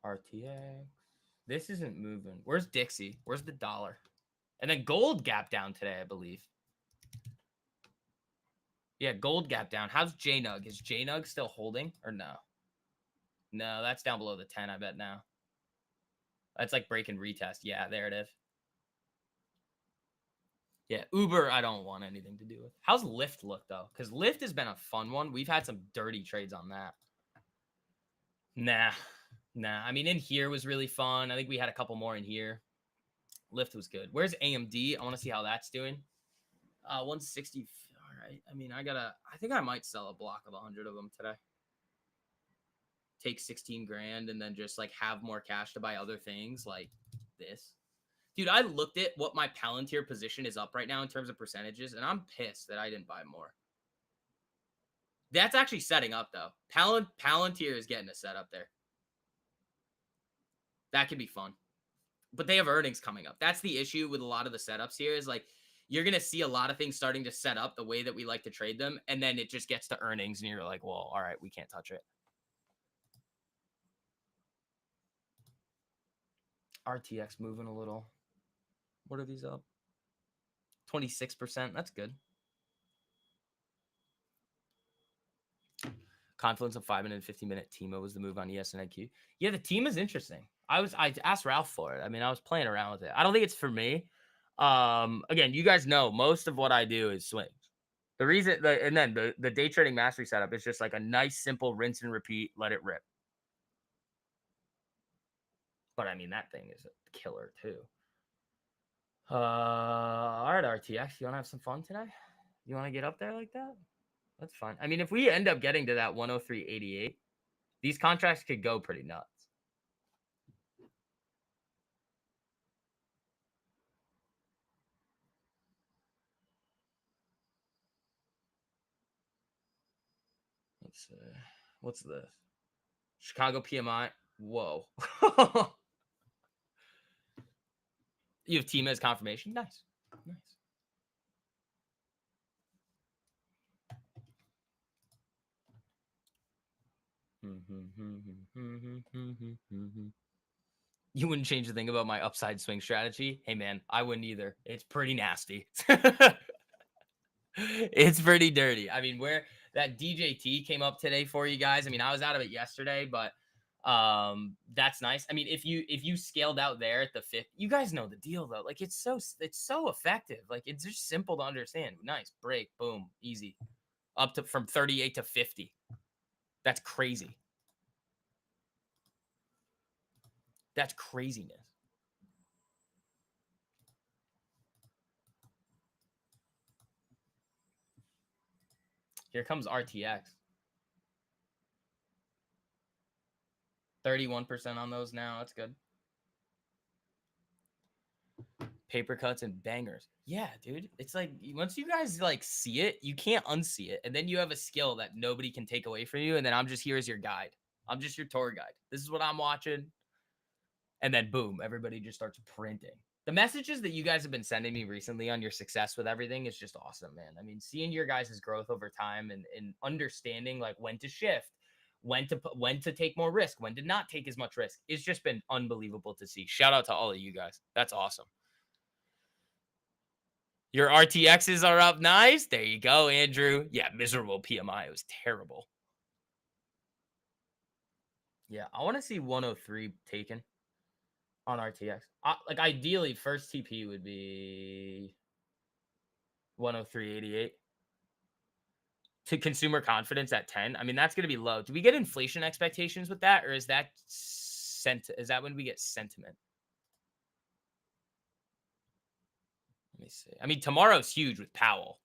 S1: RTX. This isn't moving. Where's Dixie? Where's the dollar? And then gold gap down today, I believe. Yeah, gold gap down. How's JNUG? Is JNUG still holding or no? No, that's down below the 10, I bet now. That's like break and retest. Yeah, there it is. Yeah, Uber, I don't want anything to do with. How's Lyft look, though? Because Lyft has been a fun one. We've had some dirty trades on that. Nah. I mean, in here was really fun. I think we had a couple more in here. Lyft was good. Where's AMD? I want to see how that's doing. 160. All right. I mean, I think I might sell a block of 100 of them today. Take 16 grand and then just like have more cash to buy other things like this. Dude, I looked at what my Palantir position is up right now in terms of percentages, and I'm pissed that I didn't buy more. That's actually setting up, though. Palantir is getting a setup there. That could be fun. But they have earnings coming up. That's the issue with a lot of the setups here is like you're going to see a lot of things starting to set up the way that we like to trade them, and then it just gets to earnings, and you're like, well, all right, we can't touch it. RTX moving a little. What are these up? 26%. That's good. Confluence of 5-minute and 15-minute TIMO was the move on ESNIQ. Yeah, the team is interesting. I asked Ralph for it. I mean, I was playing around with it. I don't think it's for me. Again, you guys know most of what I do is swings. The reason, and then the day trading mastery setup is just like a nice, simple rinse and repeat, let it rip. But I mean, that thing is a killer too. All right, RTX, you want to have some fun today? You want to get up there like that? That's fine. I mean, if we end up getting to that 103.88, these contracts could go pretty nuts. Let's see. What's this? Chicago PMI. Whoa. You have team as confirmation. Nice. You wouldn't change the thing about my upside swing strategy? Hey, man, I wouldn't either. It's pretty nasty. It's pretty dirty. I mean, where that DJT came up today for you guys. I mean, I was out of it yesterday, but that's nice. I mean, if you scaled out there at the fifth, you guys know the deal though. Like it's so effective. Like it's just simple to understand. Nice break, boom, easy. Up to from 38 to 50. That's crazy. That's craziness. Here comes RTX. 31% on those now. That's good. Paper cuts and bangers. Yeah, dude. It's like once you guys like see it, you can't unsee it. And then you have a skill that nobody can take away from you. And then I'm just here as your guide. I'm just your tour guide. This is what I'm watching. And then boom, everybody just starts printing. The messages that you guys have been sending me recently on your success with everything is just awesome, man. I mean, seeing your guys' growth over time and understanding like when to shift, when to take more risk, when to not take as much risk. It's just been unbelievable to see. Shout out to all of you guys. That's awesome. Your RTXs are up nice. There you go, Andrew. Yeah, miserable PMI. It was terrible. Yeah, I want to see 103 taken on RTX. Like ideally, first TP would be 103.88. To consumer confidence at 10. I mean, that's going to be low. Do we get inflation expectations with that, or is that when we get sentiment? Let me see. I mean, tomorrow's huge with Powell.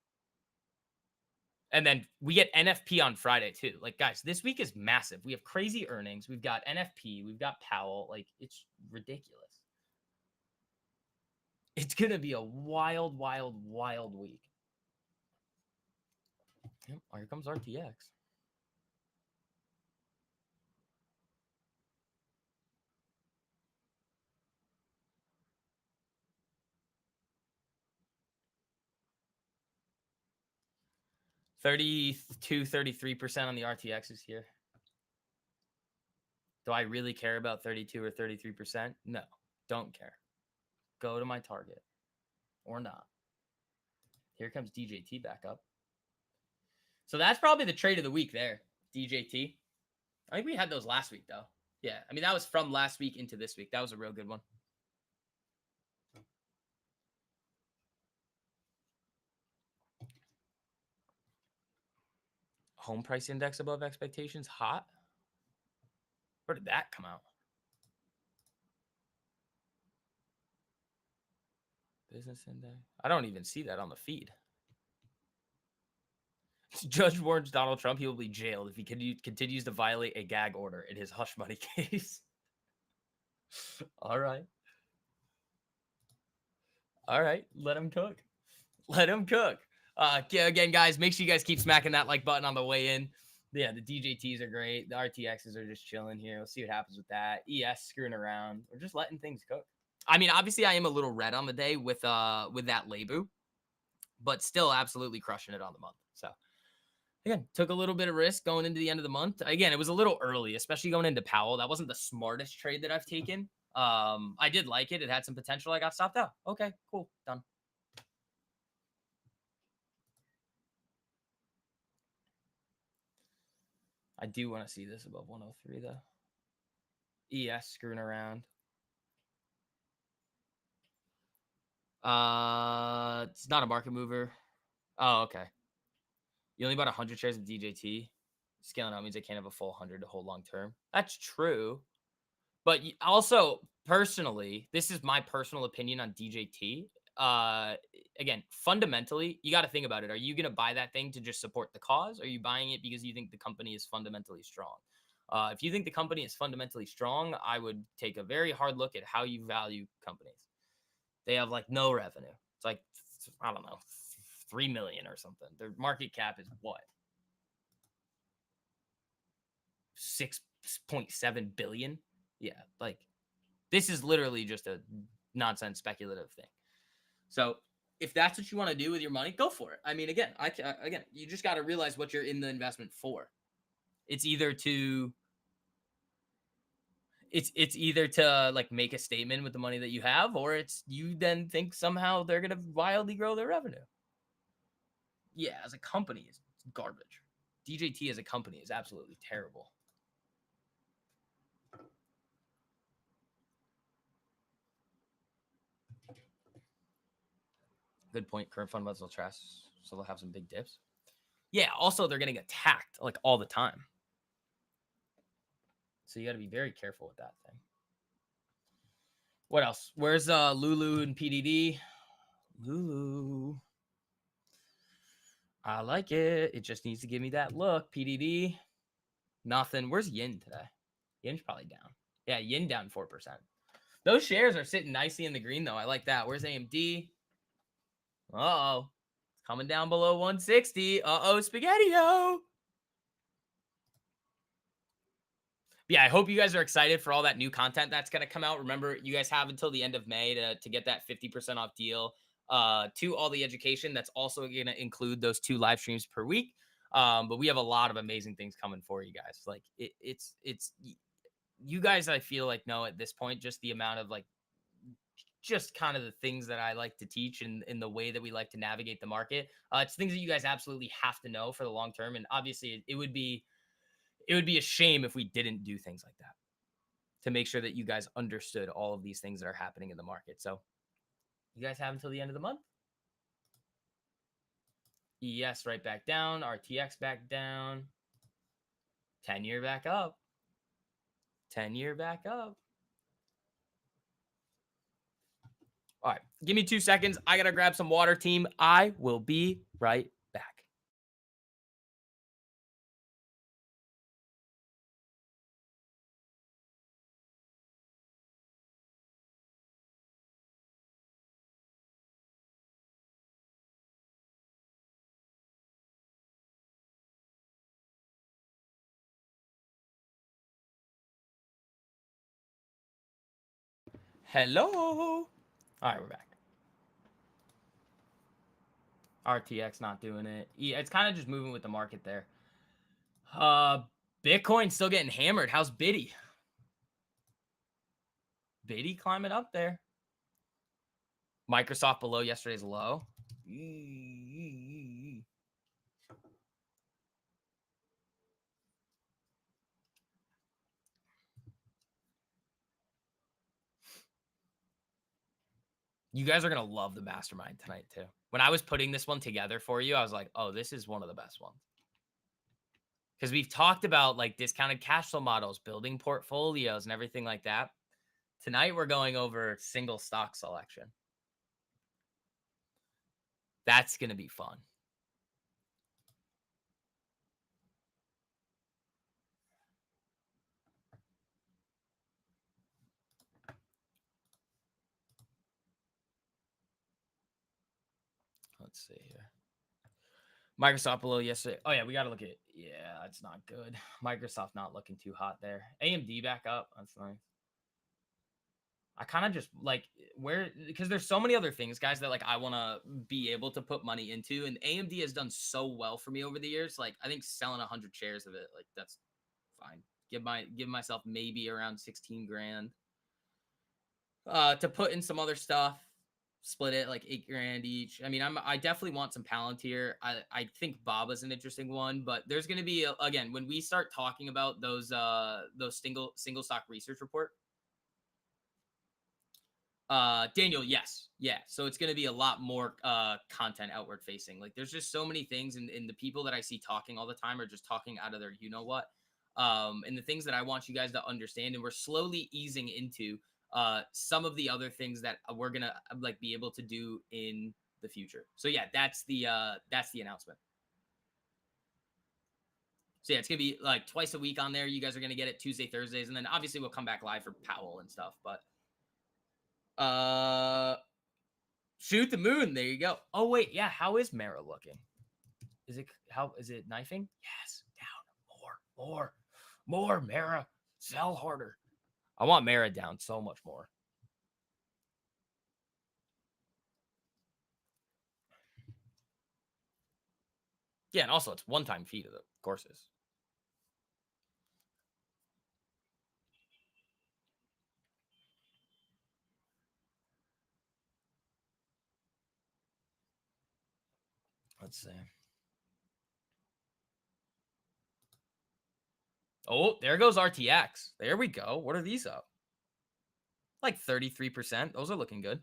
S1: And then we get NFP on Friday too. Like, guys, this week is massive. We have crazy earnings. We've got NFP. We've got Powell. Like, it's ridiculous. It's going to be a wild, wild, wild week. Yep, here comes RTX. 32, 33% on the RTXs here. Do I really care about 32 or 33%? No, don't care. Go to my target or not. Here comes DJT back up. So that's probably the trade of the week there, DJT. I think we had those last week, though. Yeah, I mean, that was from last week into this week. That was a real good one. Home price index above expectations. Hot. Where did that come out? Business index. I don't even see that on the feed. Judge warns Donald Trump he will be jailed if he continues to violate a gag order in his hush money case. All right. All right. Let him cook. Let him cook. Again, guys, make sure you guys keep smacking that like button on the way in. Yeah, the DJTs are great. The RTXs are just chilling here. We'll see what happens with that. ES screwing around. We're just letting things cook. I mean, obviously, I am a little red on the day with that Lebu, but still absolutely crushing it on the month. So again, took a little bit of risk going into the end of the month. Again, it was a little early, especially going into Powell. That wasn't the smartest trade that I've taken. I did like it. It had some potential. I got stopped out. Okay, cool, done. I do want to see this above 103 though. ES screwing around. It's not a market mover. Oh, okay. You only bought 100 shares of DJT. Scaling out means I can't have a full 100 to hold long term. That's true. But also, personally, this is my personal opinion on DJT. Again, fundamentally, you got to think about it. Are you going to buy that thing to just support the cause? Or are you buying it because you think the company is fundamentally strong? If you think the company is fundamentally strong, I would take a very hard look at how you value companies. They have like no revenue. It's like, I don't know, 3 million or something. Their market cap is what? 6.7 billion. Yeah, like this is literally just a nonsense speculative thing. So if that's what you want to do with your money, go for it. I mean, again, you just got to realize what you're in the investment for. It's either to like make a statement with the money that you have, or it's you then think somehow they're gonna wildly grow their revenue. Yeah, as a company, it's garbage. DJT as a company is absolutely terrible. Good point. Current fundamental trash, so they'll have some big dips. Yeah. Also, they're getting attacked like all the time, so you got to be very careful with that thing. What else? Where's Lulu and PDD? Lulu. I like it. It just needs to give me that look. PDD. Nothing. Where's Yin today? Yin's probably down. Yeah, Yin down 4%. Those shares are sitting nicely in the green, though. I like that. Where's AMD? Uh-oh. It's coming down below 160. Uh-oh, Spaghetti-O. Yeah, I hope you guys are excited for all that new content that's going to come out. Remember, you guys have until the end of May to get that 50% off deal to all the education. That's also going to include those 2 live streams per week. But we have a lot of amazing things coming for you guys. Like it's you guys, I feel like know at this point, just the amount of like, just kind of the things that I like to teach and in the way that we like to navigate the market. It's things that you guys absolutely have to know for the long term. And obviously it would be a shame if we didn't do things like that to make sure that you guys understood all of these things that are happening in the market. So you guys have until the end of the month. ES right back down. RTX back down. 10-year back up. 10-year back up. All right. Give me 2 seconds. I got to grab some water, team. I will be right back. Hello. All right, we're back. RTX not doing it. Yeah, it's kind of just moving with the market there. Uh, Bitcoin still getting hammered. How's Biddy? Biddy climbing up there. Microsoft below yesterday's low. You guys are going to love the mastermind tonight, too. When I was putting this one together for you, I was like, oh, this is one of the best ones. Because we've talked about like discounted cash flow models, building portfolios and everything like that. Tonight, we're going over single stock selection. That's going to be fun. Let's see here. Microsoft below yesterday. Oh, yeah, we got to look at it. Yeah, it's not good. Microsoft not looking too hot there. AMD back up. That's nice. I kind of just like because there's so many other things, guys, that like I want to be able to put money into. And AMD has done so well for me over the years. Like, I think selling 100 shares of it, like, that's fine. Give myself maybe around 16 grand to put in some other stuff. Split it like 8 grand each. I mean, I definitely want some Palantir. I think Baba's an interesting one, but there's going to be again when we start talking about those single stock research report. Daniel, yes. Yeah. So it's going to be a lot more content outward facing. Like, there's just so many things, and the people that I see talking all the time are just talking out of their you know what. And the things that I want you guys to understand, and we're slowly easing into some of the other things that we're gonna like be able to do in the future. So yeah, that's the announcement. So yeah, it's gonna be like twice a week on there. You guys are gonna get it Tuesday, Thursdays, and then obviously we'll come back live for Powell and stuff. But shoot the moon. There you go. Oh wait, yeah. How is Mara looking? Is it knifing? Yes, down more Mara. Sell harder. I want Mara down so much more. Yeah, and also it's one-time fee to the courses. Let's see. Oh, there goes RTX. There we go. What are these up? Like 33%. Those are looking good.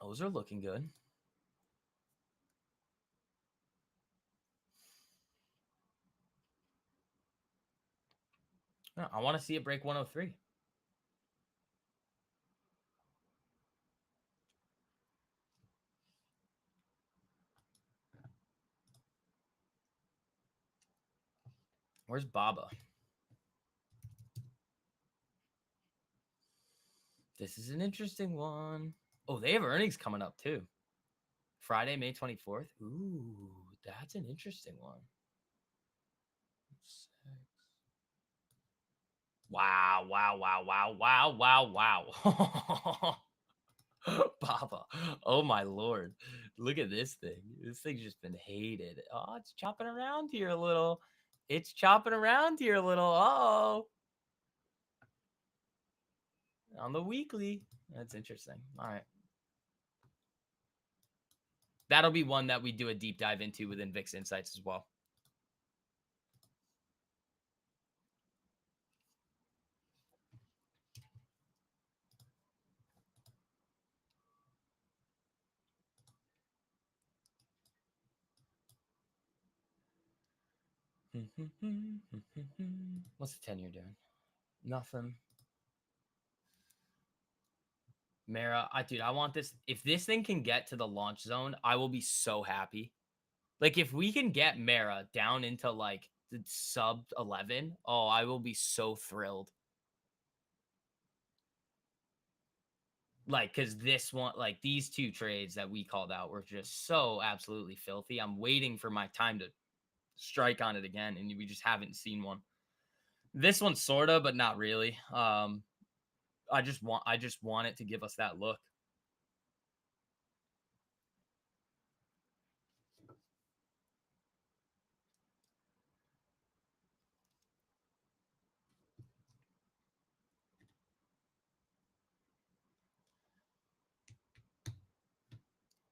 S1: Those are looking good. I want to see it break 103. Where's Baba? This is an interesting one. Oh, they have earnings coming up too. Friday, May 24th. Ooh, that's an interesting one. Wow. Baba. Oh my lord. Look at this thing. This thing's just been hated. Oh, it's chopping around here a little. It's chopping around here a little. Oh. On the weekly. That's interesting. All right. That'll be one that we do a deep dive into within VIX Insights as well. What's the 10-year doing? Nothing. Mara, dude, I want this. If this thing can get to the launch zone, I will be so happy. Like, if we can get Mara down into like the sub 11, oh, I will be so thrilled. Like, because this one, like these two trades that we called out were just so absolutely filthy. I'm waiting for my time to strike on it again, and we just haven't seen one. This one sorta, but not really. I just want it to give us that look.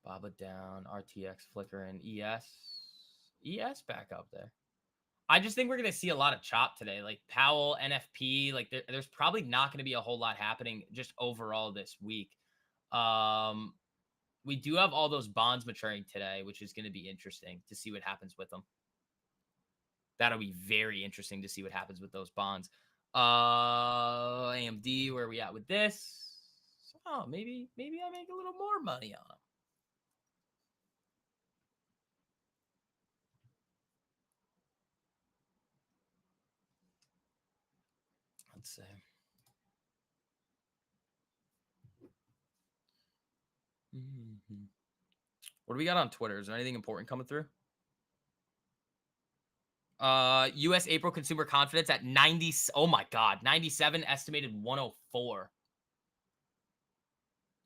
S1: Baba down, RTX flickering, ES back up there. I just think we're gonna see a lot of chop today, like Powell, NFP. Like there's probably not gonna be a whole lot happening just overall this week. Um, we do have all those bonds maturing today, which is gonna be interesting to see what happens with them. That'll be very interesting to see what happens with those bonds. AMD, where are we at with this? Oh, maybe I make a little more money on them. Let's see. Mm-hmm. What do we got on Twitter? Is there anything important coming through? US April consumer confidence at 90. Oh my God, 97, estimated 104.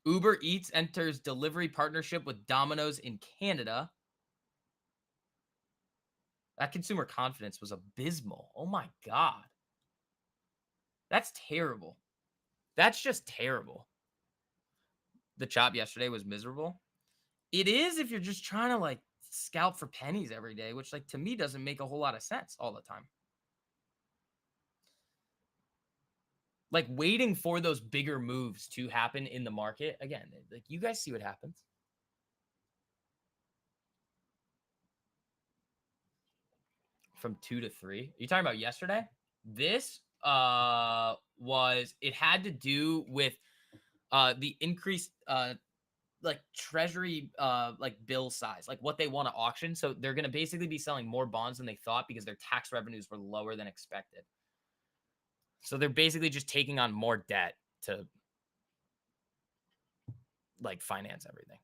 S1: Uber Eats enters delivery partnership with Domino's in Canada. That consumer confidence was abysmal. Oh my God. That's terrible. That's just terrible. The chop yesterday was miserable. It is if you're just trying to like scalp for pennies every day, which like to me doesn't make a whole lot of sense all the time. Like waiting for those bigger moves to happen in the market. Again, like you guys see what happens. From 2 to 3. Are you talking about yesterday? This was it had to do with the increased like treasury like bill size, like what they want to auction. So they're going to basically be selling more bonds than they thought because their tax revenues were lower than expected. So they're basically just taking on more debt to like finance everything.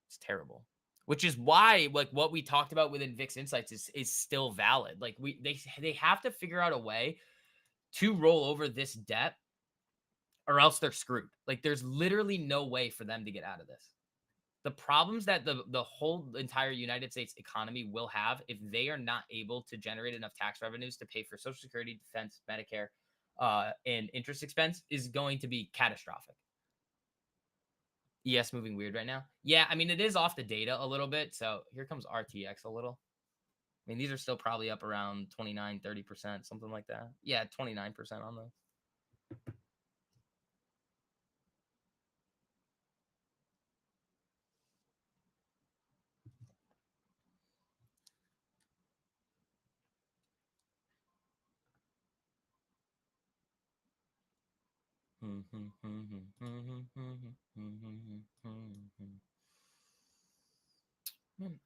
S1: It's terrible. Which is why like what we talked about within VIX Insights is still valid. Like they have to figure out a way to roll over this debt or else they're screwed. Like there's literally no way for them to get out of this. The problems that the whole entire United States economy will have if they are not able to generate enough tax revenues to pay for Social Security, defense, Medicare, and interest expense is going to be catastrophic. ES moving weird right now. Yeah, I mean it is off the data a little bit. So here comes RTX a little. I mean, these are still probably up around 29, 30%, something like that. Yeah, 29% on those.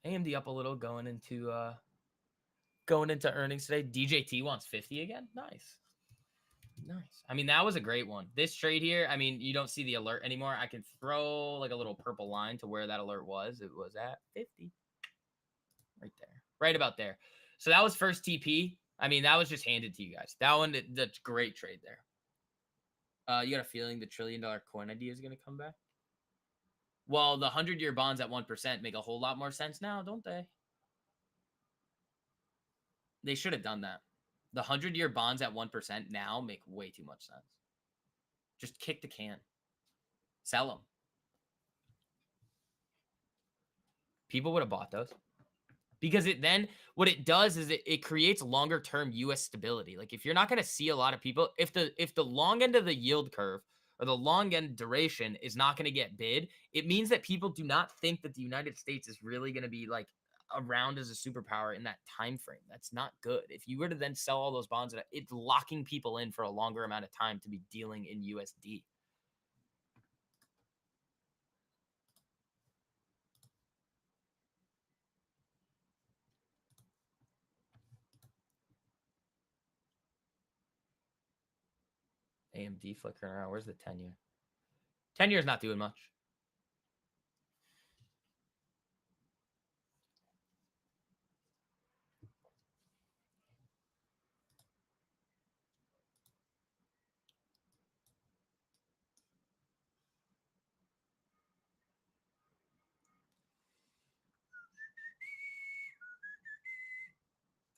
S1: AMD up a little going into earnings today. DJT wants 50 again. Nice. Nice. I mean, that was a great one. This trade here, I mean, you don't see the alert anymore. I can throw like a little purple line to where that alert was. It was at 50. Right there. Right about there. So that was first TP. I mean, that was just handed to you guys. That one, that's great trade there. You got a feeling the $1 trillion coin idea is going to come back? Well, the 100-year bonds at 1% make a whole lot more sense now, don't they? They should have done that. The 100-year bonds at 1% now make way too much sense. Just kick the can. Sell them. People would have bought those. Because it then, what it does is it creates longer term US stability. Like if you're not going to see a lot of people, if the long end of the yield curve or the long end duration is not going to get bid, it means that people do not think that the United States is really going to be like around as a superpower in that time frame. That's not good. If you were to then sell all those bonds, it's locking people in for a longer amount of time to be dealing in USD. AMD flickering around. Where's the 10-year? 10 years not doing much.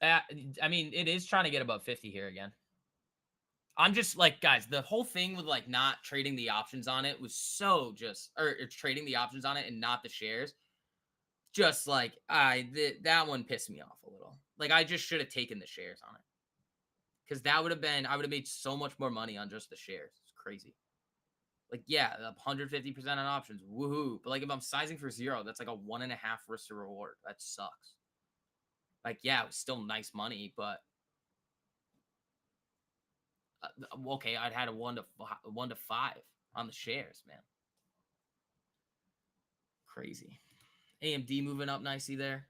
S1: I mean, it is trying to get above 50 here again. I'm just like, guys, the whole thing with like not trading the options on it was so just, or trading the options on it and not the shares. Just like that one pissed me off a little. Like I just should have taken the shares on it because that would have been, I would have made so much more money on just the shares. It's crazy. Like, yeah, 150% on options, woohoo! But like, if I'm sizing for zero, that's like a 1.5 risk to reward. That sucks. Like, yeah, it was still nice money, but okay, I'd had a 1 to 5 on the shares, man. Crazy. AMD moving up nicely there.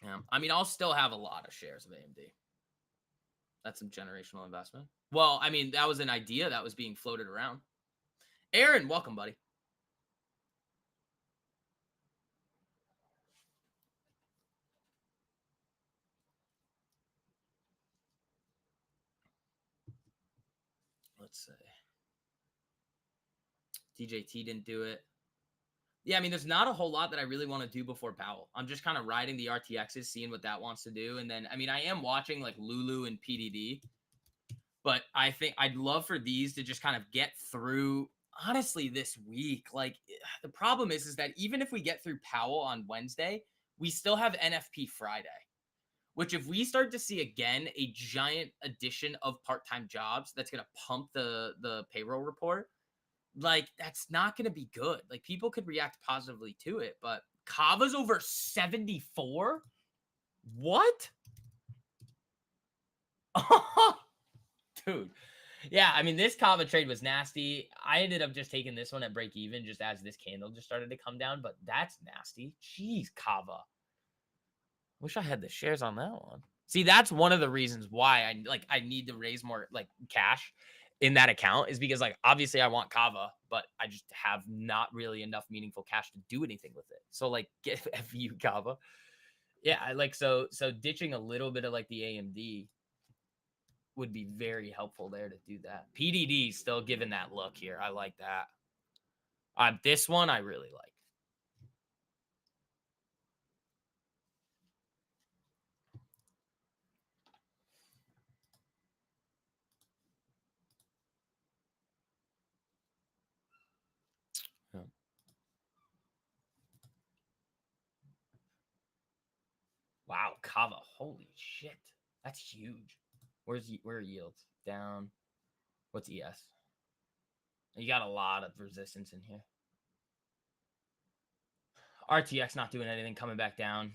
S1: Yeah, I mean, I'll still have a lot of shares of AMD. That's some generational investment. Well, I mean, that was an idea that was being floated around. Aaron, welcome, buddy. Let's say DJT didn't do it. Yeah, I mean, there's not a whole lot that I really want to do before Powell. I'm just kind of riding the RTXs, seeing what that wants to do. And then, I mean, I am watching like Lulu and PDD, but I think I'd love for these to just kind of get through, honestly, this week. Like, the problem is that even if we get through Powell on Wednesday, we still have NFP Friday, which if we start to see again a giant addition of part-time jobs, that's going to pump the payroll report. Like, that's not going to be good. Like, people could react positively to it, but Kava's over 74? What? Dude. Yeah, I mean, this Kava trade was nasty. I ended up just taking this one at break even just as this candle just started to come down, but that's nasty. Jeez, Kava. Wish I had the shares on that one. See, that's one of the reasons why I need to raise more like cash in that account is because like obviously I want Kava, but I just have not really enough meaningful cash to do anything with it. So like get FU Kava. Yeah, I like so ditching a little bit of like the AMD would be very helpful there to do that. PDD still giving that look here. I like that. This one I really like. Yeah. Wow, Kava. Holy shit. That's huge. Where are yields? Down. What's ES? You got a lot of resistance in here. RTX not doing anything, coming back down.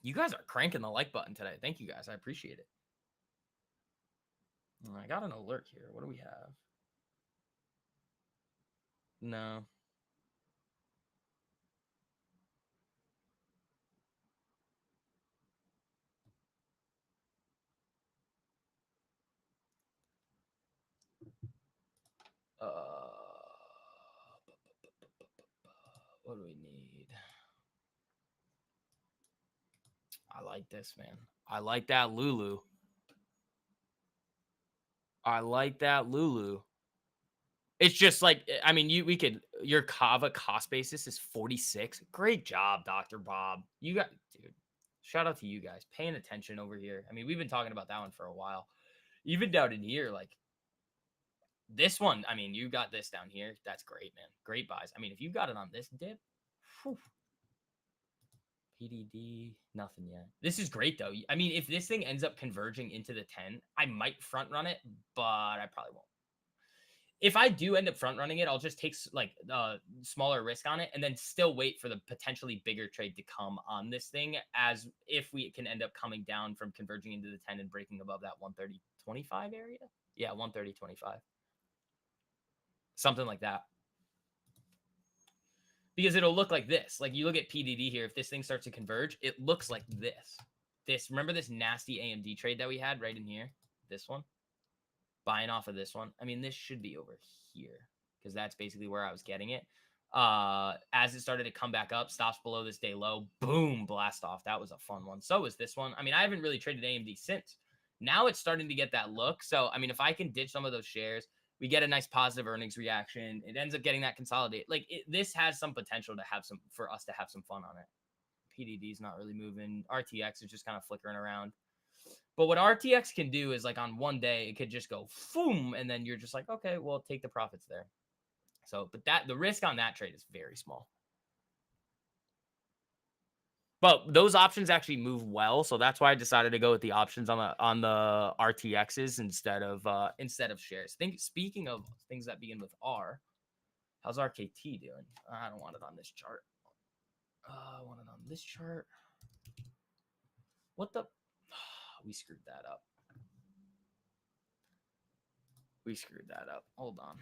S1: You guys are cranking the like button today. Thank you guys. I appreciate it. I got an alert here. What do we have? No. What do we need? I like this, man. I like that Lulu. I like that Lulu. It's just like, I mean, your Kava cost basis is 46. Great job, Dr. Bob. You got, dude, shout out to you guys paying attention over here. I mean, we've been talking about that one for a while. Even down in here, like this one, I mean, you got this down here. That's great, man. Great buys. I mean, if you got it on this dip, whew, PDD, nothing yet. This is great, though. I mean, if this thing ends up converging into the 10, I might front run it, but I probably won't. If I do end up front running it, I'll just take like smaller risk on it and then still wait for the potentially bigger trade to come on this thing as if we can end up coming down from converging into the 10 and breaking above that 130.25 area. Yeah, 130.25. Something like that. Because it'll look like this. Like you look at PDD here, if this thing starts to converge, it looks like this. Remember this nasty AMD trade that we had right in here? This one? Buying off of this one. I mean, this should be over here because that's basically where I was getting it. As it started to come back up, stops below this day low, boom, blast off. That was a fun one. So is this one. I mean, I haven't really traded AMD since Now it's starting to get that look. So, I mean, if I can ditch some of those shares, we get a nice positive earnings reaction. It ends up getting that consolidate. Like this has some potential to have some for us to have some fun on it. PDD is not really moving. RTX is just kind of flickering around. But what RTX can do is like on one day, it could just go boom. And then you're just like, okay, well, take the profits there. So, but the risk on that trade is very small. But those options actually move well, so that's why I decided to go with the options on the RTXs instead of shares. Speaking of things that begin with R, how's RKT doing? I don't want it on this chart. I want it on this chart. What the? We screwed that up. We screwed that up. Hold on.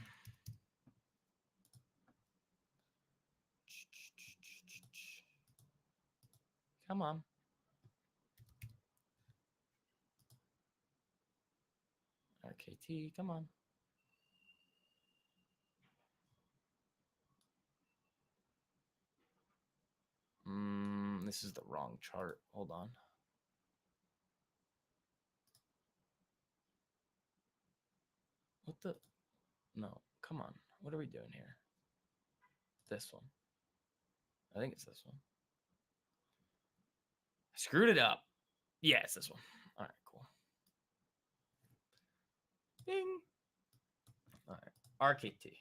S1: Come on. RKT, come on. This is the wrong chart. Hold on. What the? No, come on. What are we doing here? This one. I think it's this one. I screwed it up. Yeah, it's this one. All right, cool. Ding. All right, RKT.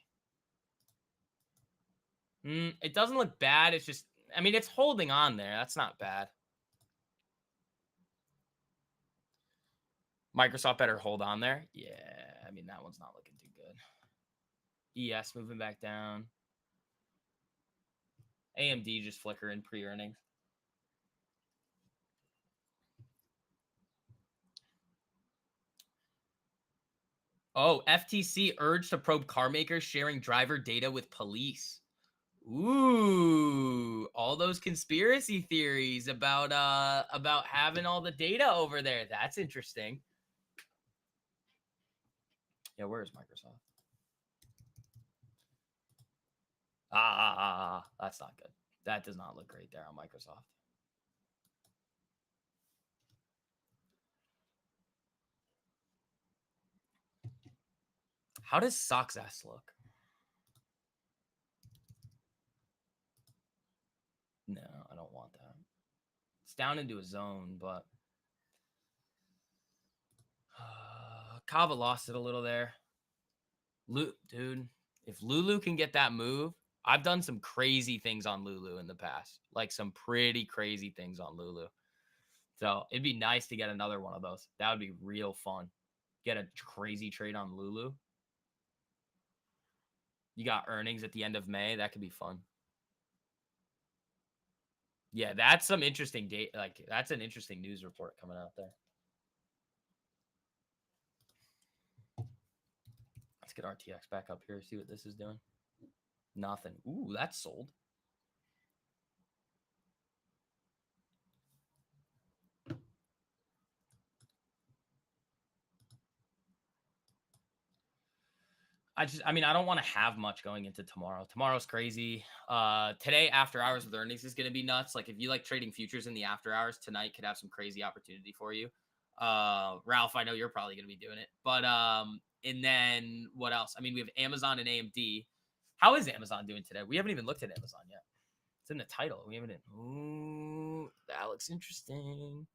S1: It doesn't look bad. It's just, I mean, it's holding on there. That's not bad. Microsoft better hold on there. Yeah, I mean, that one's not looking too good. ES moving back down. AMD just flickering pre-earnings. Oh, FTC urged to probe car makers sharing driver data with police. Ooh, all those conspiracy theories about having all the data over there. That's interesting. Yeah, where is Microsoft? That's not good. That does not look great there on Microsoft. How does Soxass look? No, I don't want that. It's down into a zone, but Kava lost it a little there. Dude, if Lulu can get that move, I've done some crazy things on Lulu in the past, like some pretty crazy things on Lulu. So it'd be nice to get another one of those. That would be real fun. Get a crazy trade on Lulu. You got earnings at the end of May. That could be fun. Yeah, that's some interesting date. Like that's an interesting news report coming out there. Let's get RTX back up here. See what this is doing. Nothing. Ooh, that's sold. I mean, I don't want to have much going into tomorrow. Tomorrow's crazy. Today, after hours with earnings is going to be nuts. Like, if you like trading futures in the after hours, tonight could have some crazy opportunity for you. Ralph, I know you're probably going to be doing it. But, and then what else? I mean, we have Amazon and AMD. How is Amazon doing today? We haven't even looked at Amazon yet. It's in the title. We haven't. Ooh, that looks interesting.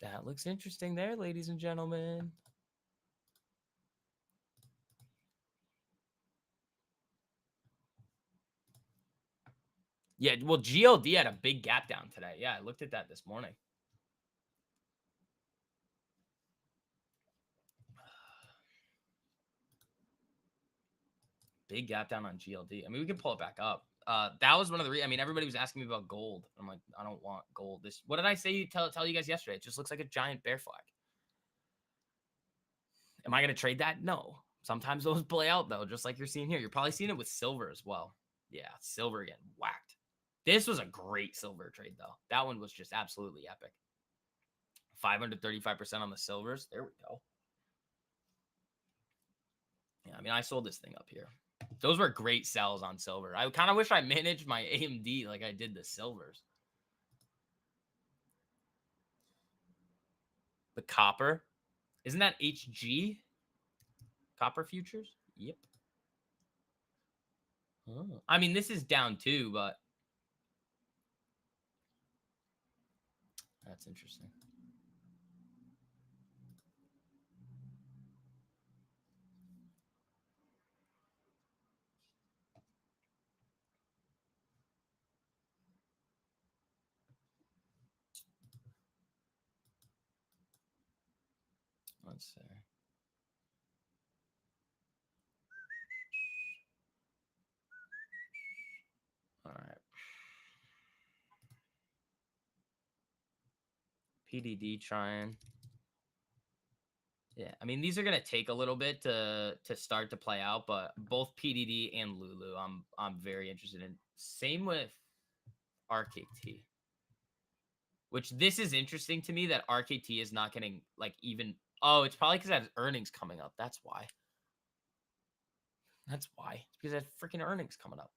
S1: That looks interesting there, ladies and gentlemen. Yeah, well, GLD had a big gap down today. Yeah, I looked at that this morning. Big gap down on GLD. I mean, we can pull it back up. That was one of the I mean, everybody was asking me about gold. I'm like, I don't want gold. What did I say? Tell you guys yesterday? It just looks like a giant bear flag. Am I going to trade that? No. Sometimes those play out though, just like you're seeing here. You're probably seeing it with silver as well. Yeah, silver again, whacked. This was a great silver trade though. That one was just absolutely epic. 535% on the silvers. There we go. Yeah, I mean, I sold this thing up here. Those were great sells on silver. I kind of wish I managed my AMD like I did the silvers. The copper. Isn't that HG? Copper futures? Yep. Oh. I mean, this is down too, but that's interesting. Let's see. All right. PDD trying. Yeah, I mean these are gonna take a little bit to start to play out, but both PDD and Lulu, I'm very interested in. Same with RKT, which this is interesting to me that RKT is not getting like even. Oh, it's probably because it has earnings coming up. That's why. That's why. It's because it has freaking earnings coming up.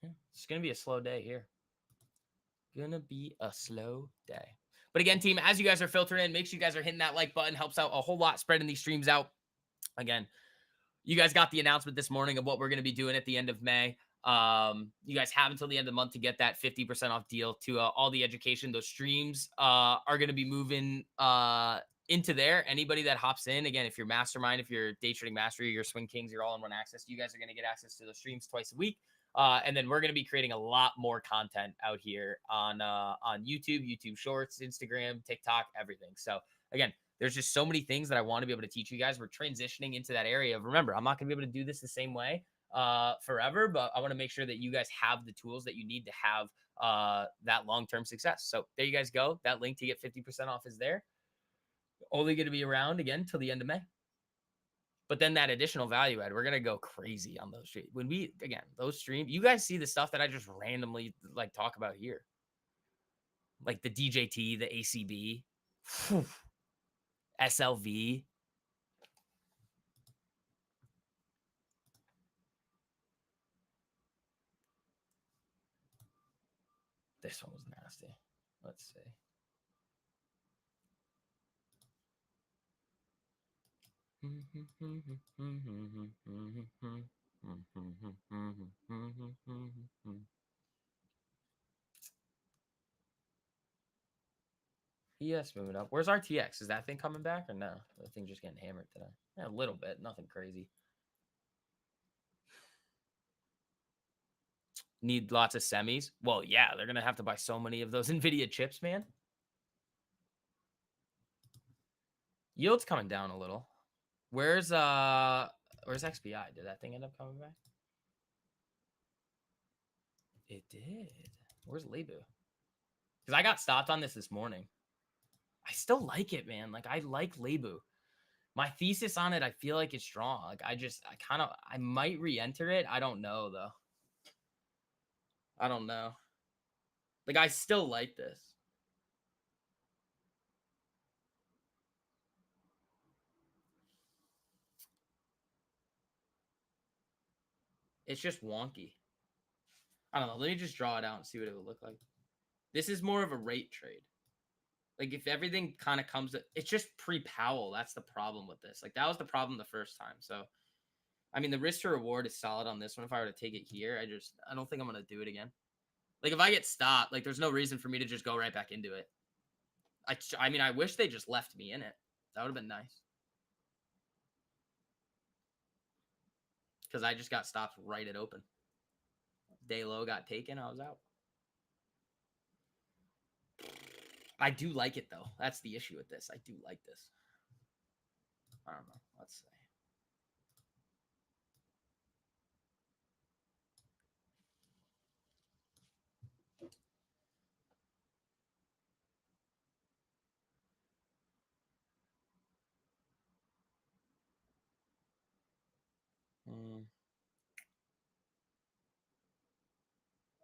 S1: Yeah, it's gonna be a slow day here. Gonna be a slow day. But again, team, as you guys are filtering in, make sure you guys are hitting that like button. Helps out a whole lot spreading these streams out. Again, you guys got the announcement this morning of what we're going to be doing at the end of May. You guys have until the end of the month to get that 50% off deal to all the education. Those streams are going to be moving into there. Anybody that hops in, again, if you're Mastermind, if you're Day Trading Mastery, you're Swing Kings, you're all in one access, you guys are going to get access to those streams twice a week. And then we're going to be creating a lot more content out here on YouTube, YouTube Shorts, Instagram, TikTok, everything. So again, there's just so many things that I want to be able to teach you guys. We're transitioning into that area of, remember, I'm not going to be able to do this the same way forever, but I want to make sure that you guys have the tools that you need to have that long-term success. So there you guys go. That link to get 50% off is there. Only going to be around again till the end of May. But then that additional value add, we're going to go crazy on those streams. When we, again, those streams, you guys see the stuff that I just randomly like talk about here. Like the DJT, the ACB, SLV. This one was nasty. Let's see. Yes, moving up. Where's RTX? Is that thing coming back or no? The thing just getting hammered today. Yeah, a little bit. Nothing crazy. Need lots of semis. Well, yeah, they're gonna have to buy so many of those NVIDIA chips, man. Yield's coming down a little. Where's XPI? Did that thing end up coming back? It did. Where's Lebu? Because I got stopped on this morning. I still like it, man. Like I like Lebu. My thesis on it, I feel like it's strong. Like I might re-enter it. I don't know though. I don't know. Like I still like this. It's just wonky. I don't know. Let me just draw it out and see what it would look like. This is more of a rate trade. Like if everything kind of comes, it's just pre-Powell. That's the problem with this. Like that was the problem the first time. So, I mean, the risk to reward is solid on this one. If I were to take it here, I don't think I'm gonna do it again. Like if I get stopped, like there's no reason for me to just go right back into it. I mean, I wish they just left me in it. That would have been nice. Because I just got stopped right at open. Day low got taken. I was out. I do like it though. That's the issue with this. I do like this. I don't know. Let's see.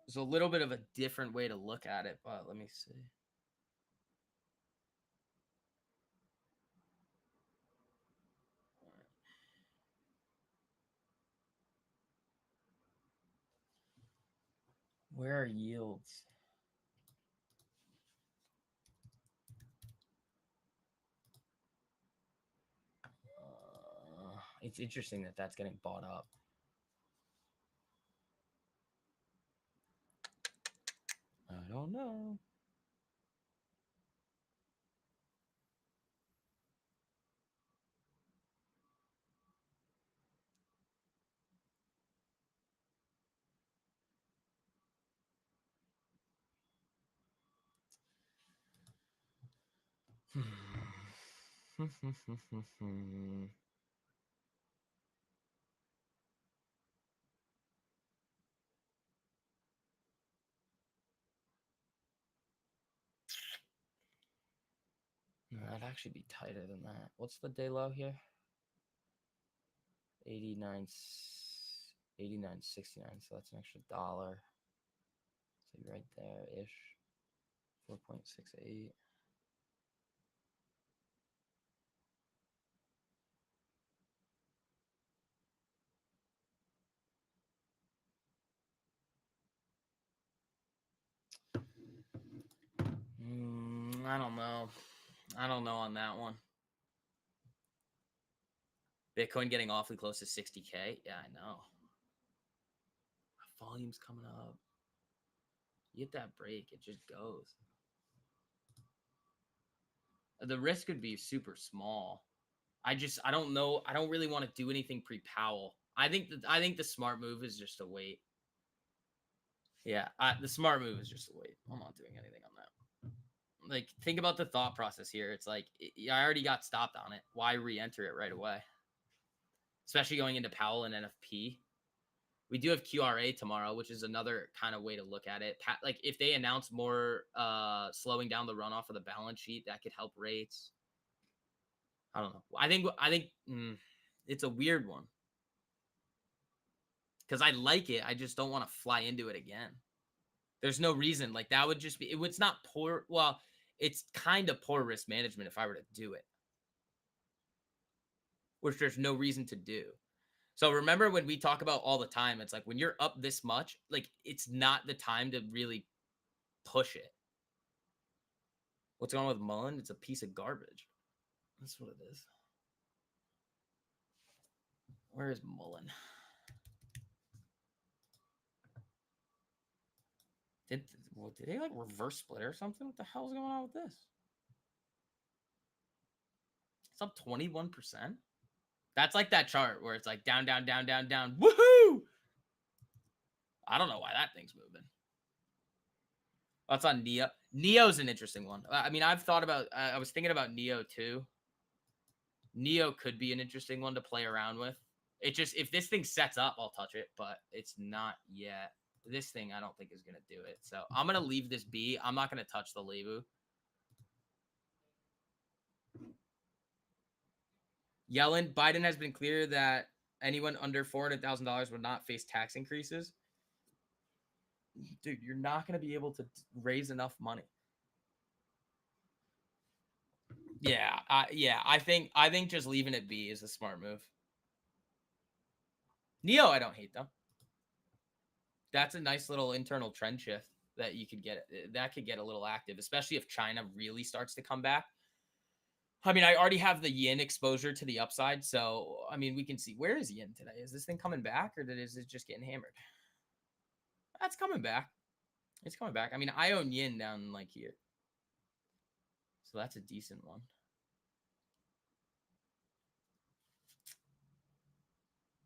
S1: There's a little bit of a different way to look at it, but let me see. Where are yields? It's interesting that that's getting bought up. I don't know. No, that'd actually be tighter than that. What's the day low here? 89, 89.69. So that's an extra $1. So right there ish. 4.68. I don't know. I don't know on that one. Bitcoin getting awfully close to 60K. Yeah, I know. Volume's coming up. You get that break, it just goes. The risk could be super small. I don't know. I don't really want to do anything pre-Powell. I think the smart move is just to wait. Yeah, the smart move is just to wait. I'm not doing anything on that. Like, think about the thought process here. It's like, I already got stopped on it. Why re-enter it right away? Especially going into Powell and NFP. We do have QRA tomorrow, which is another kind of way to look at it. Like, if they announce more slowing down the runoff of the balance sheet, that could help rates. I don't know. I think it's a weird one because I like it. I just don't want to fly into it again. There's no reason. Like, that would just be. It's not poor. Well, it's kind of poor risk management if I were to do it, which there's no reason to do. So remember when we talk about all the time, it's like when you're up this much, like, it's not the time to really push it. What's going on with Mullen? It's a piece of garbage. That's what it is. Where is Mullen? Did they like reverse split or something? What the hell's going on with this? It's up 21%. That's like that chart where it's like down, down, down, down, down. Woohoo! I don't know why that thing's moving. That's on Neo. Neo's an interesting one. I mean, I've thought about. I was thinking about Neo too. Neo could be an interesting one to play around with. It just, if this thing sets up, I'll touch it, but it's not yet. This thing, I don't think is going to do it. So I'm going to leave this be. I'm not going to touch the Lebu. Yellen, Biden has been clear that anyone under $400,000 would not face tax increases. Dude, you're not going to be able to raise enough money. Yeah, I think just leaving it be is a smart move. Neo, I don't hate though. That's a nice little internal trend shift that you could get. That could get a little active, especially if China really starts to come back. I mean, I already have the yen exposure to the upside, so I mean, we can see, where is yen today? Is this thing coming back, or is it just getting hammered? That's coming back. It's coming back. I mean, I own yen down like here, so that's a decent one.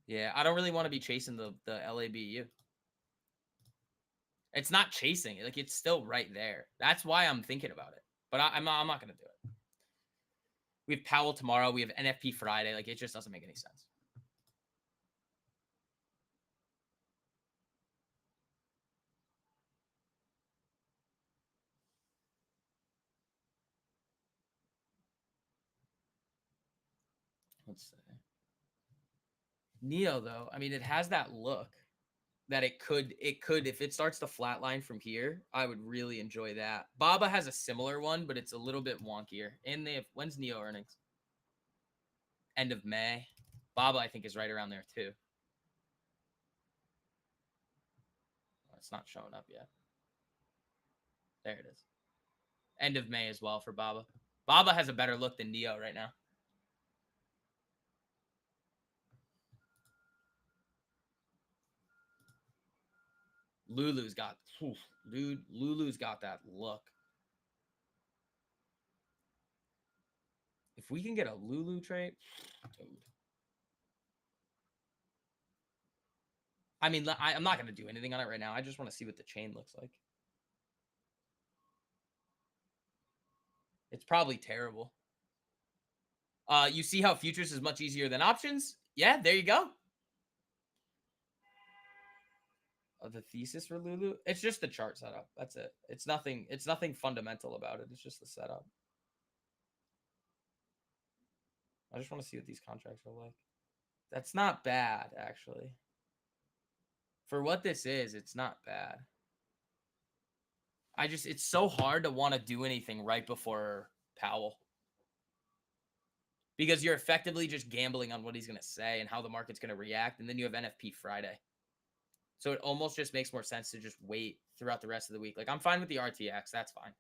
S1: Yeah, I don't really want to be chasing the LABU. It's not chasing it. Like, it's still right there. That's why I'm thinking about it. But I'm not going to do it. We have Powell tomorrow. We have NFP Friday. Like, it just doesn't make any sense. Let's see. Neo, though, I mean, it has that look that it could, if it starts to flatline from here, I would really enjoy that. Baba has a similar one, but it's a little bit wonkier. And they have, when's Neo earnings? End of May. Baba, I think, is right around there too. it's not showing up yet. There it is. End of May as well for Baba. Baba has a better look than Neo right now. Lulu's got that look. If we can get a Lulu trade, dude. I mean, I'm not going to do anything on it right now. I just want to see what the chain looks like. It's probably terrible. You see how futures is much easier than options? Yeah, there you go. The thesis for Lulu? It's just the chart setup. That's it. It's nothing fundamental about it. It's just the setup. I just want to see what these contracts are like. That's not bad, actually. For what this is, it's not bad. It's so hard to want to do anything right before Powell. Because you're effectively just gambling on what he's going to say and how the market's going to react. And then you have NFP Friday. So it almost just makes more sense to just wait throughout the rest of the week. Like, I'm fine with the RTX. That's fine.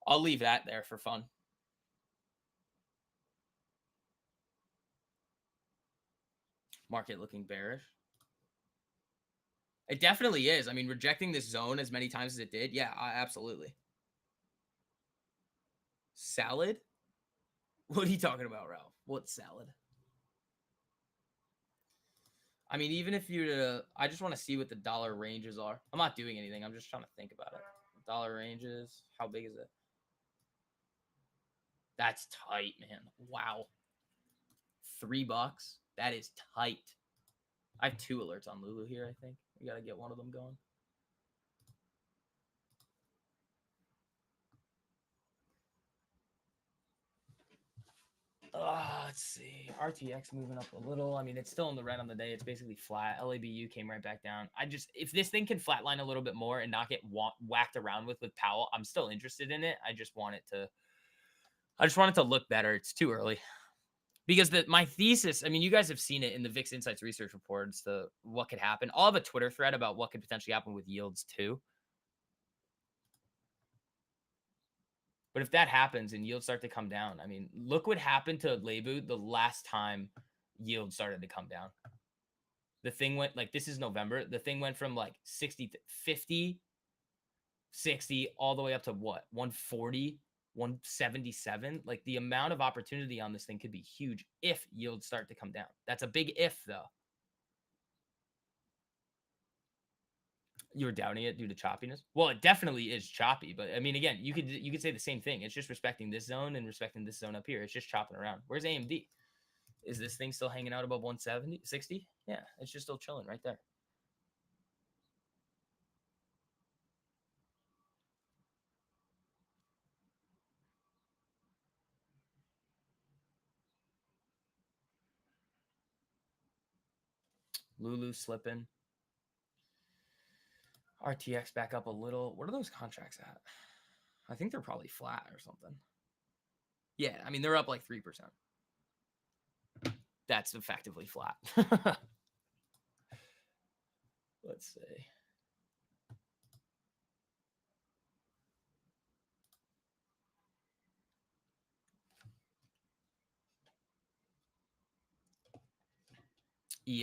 S1: I'll leave that there for fun. Market looking bearish. It definitely is. I mean, rejecting this zone as many times as it did. Yeah, absolutely. Salad? What are you talking about, Ralph? What salad? I mean, even if you I just want to see what the dollar ranges are. I'm not doing anything. I'm just trying to think about it. Dollar ranges. How big is it? That's tight, man. Wow. $3. That is tight. I have 2 alerts on Lulu here, I think. We got to get one of them going. Let's see. RTX moving up a little. I mean, it's still in the red on the day. It's basically flat. LABU came right back down. If this thing can flatline a little bit more and not get whacked around with Powell, I'm still interested in it. I just want it to look better. It's too early. Because my thesis, I mean, you guys have seen it in the VIX Insights research reports, what could happen. I'll have a Twitter thread about what could potentially happen with yields too. But if that happens and yields start to come down, I mean, look what happened to Lebu the last time yields started to come down. The thing went, like, this is November. The thing went from like 60, 50, 60, all the way up to what? 140, 177. Like, the amount of opportunity on this thing could be huge if yields start to come down. That's a big if, though. You were doubting it due to choppiness? Well, it definitely is choppy, but I mean, again, you could say the same thing. It's just respecting this zone and respecting this zone up here. It's just chopping around. Where's AMD? Is this thing still hanging out above 170, 60? Yeah, it's just still chilling right there. Lulu slipping. RTX back up a little. What are those contracts at? I think they're probably flat or something. Yeah, I mean, they're up like 3%. That's effectively flat. Let's see.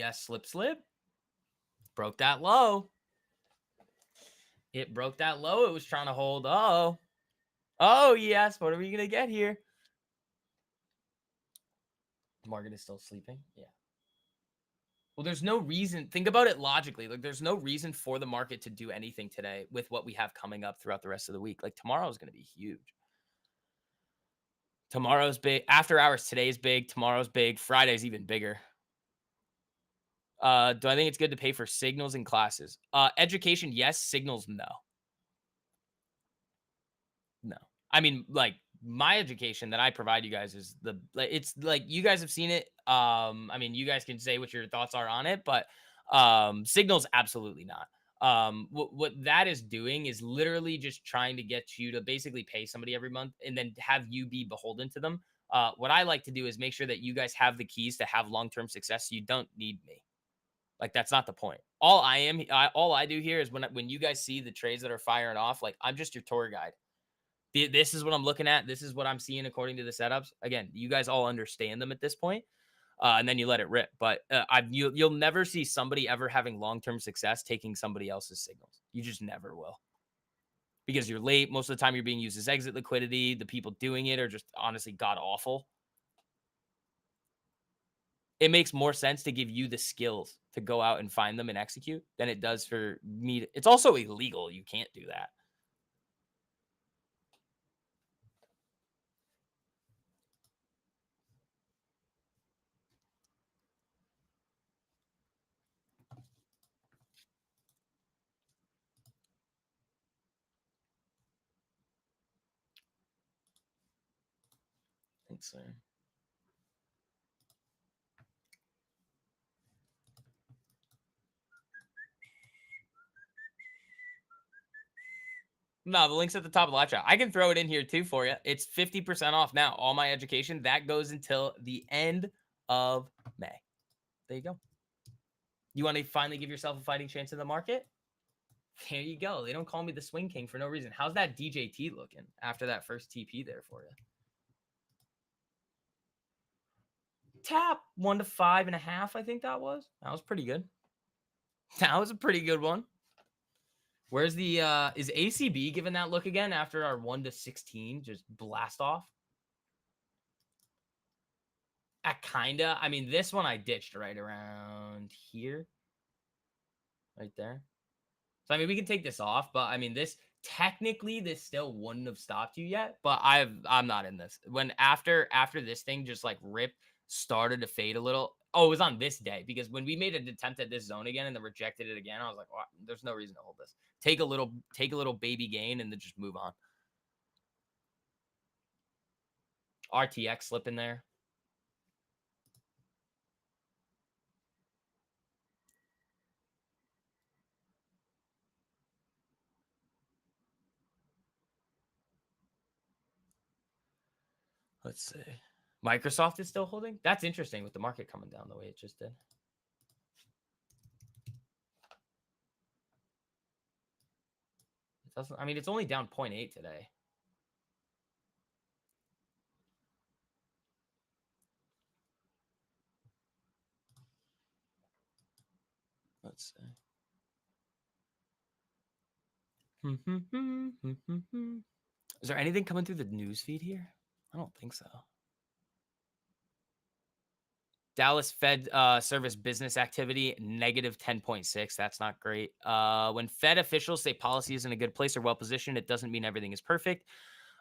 S1: ES slip. Broke that low. It broke that low. It was trying to hold. Oh, yes. What are we going to get here? The market is still sleeping. Yeah. Well, there's no reason. Think about it logically. Like, there's no reason for the market to do anything today with what we have coming up throughout the rest of the week. Like, tomorrow is going to be huge. Tomorrow's big. After hours today is big. Tomorrow's big. Friday's even bigger. Do I think it's good to pay for signals in classes? Education, yes. Signals, no. No. I mean, like, my education that I provide you guys is it's like, you guys have seen it. I mean, you guys can say what your thoughts are on it, but signals, absolutely not. What that is doing is literally just trying to get you to basically pay somebody every month and then have you be beholden to them. What I like to do is make sure that you guys have the keys to have long-term success. So you don't need me. Like, that's not the point. All I do here is when you guys see the trades that are firing off, like, I'm just your tour guide. This is what I'm looking at. This is what I'm seeing according to the setups. Again, you guys all understand them at this point, and then you let it rip. But you'll never see somebody ever having long term success taking somebody else's signals. You just never will, because you're late. Most of the time, you're being used as exit liquidity. The people doing it are just honestly god awful. It makes more sense to give you the skills to go out and find them and execute than it does for me. It's also illegal. You can't do that. Thanks, sir. No, the link's at the top of the live chat. I can throw it in here too for you. It's 50% off now. All my education. That goes until the end of May. There you go. You want to finally give yourself a fighting chance in the market? There you go. They don't call me the swing king for no reason. How's that DJT looking after that first TP there for you? Tap 1 to 5.5. I think that was. That was pretty good. That was a pretty good one. Where's the is ACB giving that look again after our 1 to 16 just blast off? Kinda. I mean, this one I ditched right around here. Right there. So I mean, we can take this off, but I mean, this technically this still wouldn't have stopped you yet. But I'm not in this. When after this thing just like started to fade a little. Oh, it was on this day because when we made an attempt at this zone again and then rejected it again, I was like, well, there's no reason to hold this. Take a little baby gain and then just move on. RTX slip in there. Let's see. Microsoft is still holding. That's interesting with the market coming down the way it just did. It doesn't. I mean, it's only down 0.8 today. Let's see. Is there anything coming through the news feed here? I don't think so. Dallas Fed service business activity negative 10.6. That's not great. When Fed officials say policy is in a good place or well positioned, it doesn't mean everything is perfect.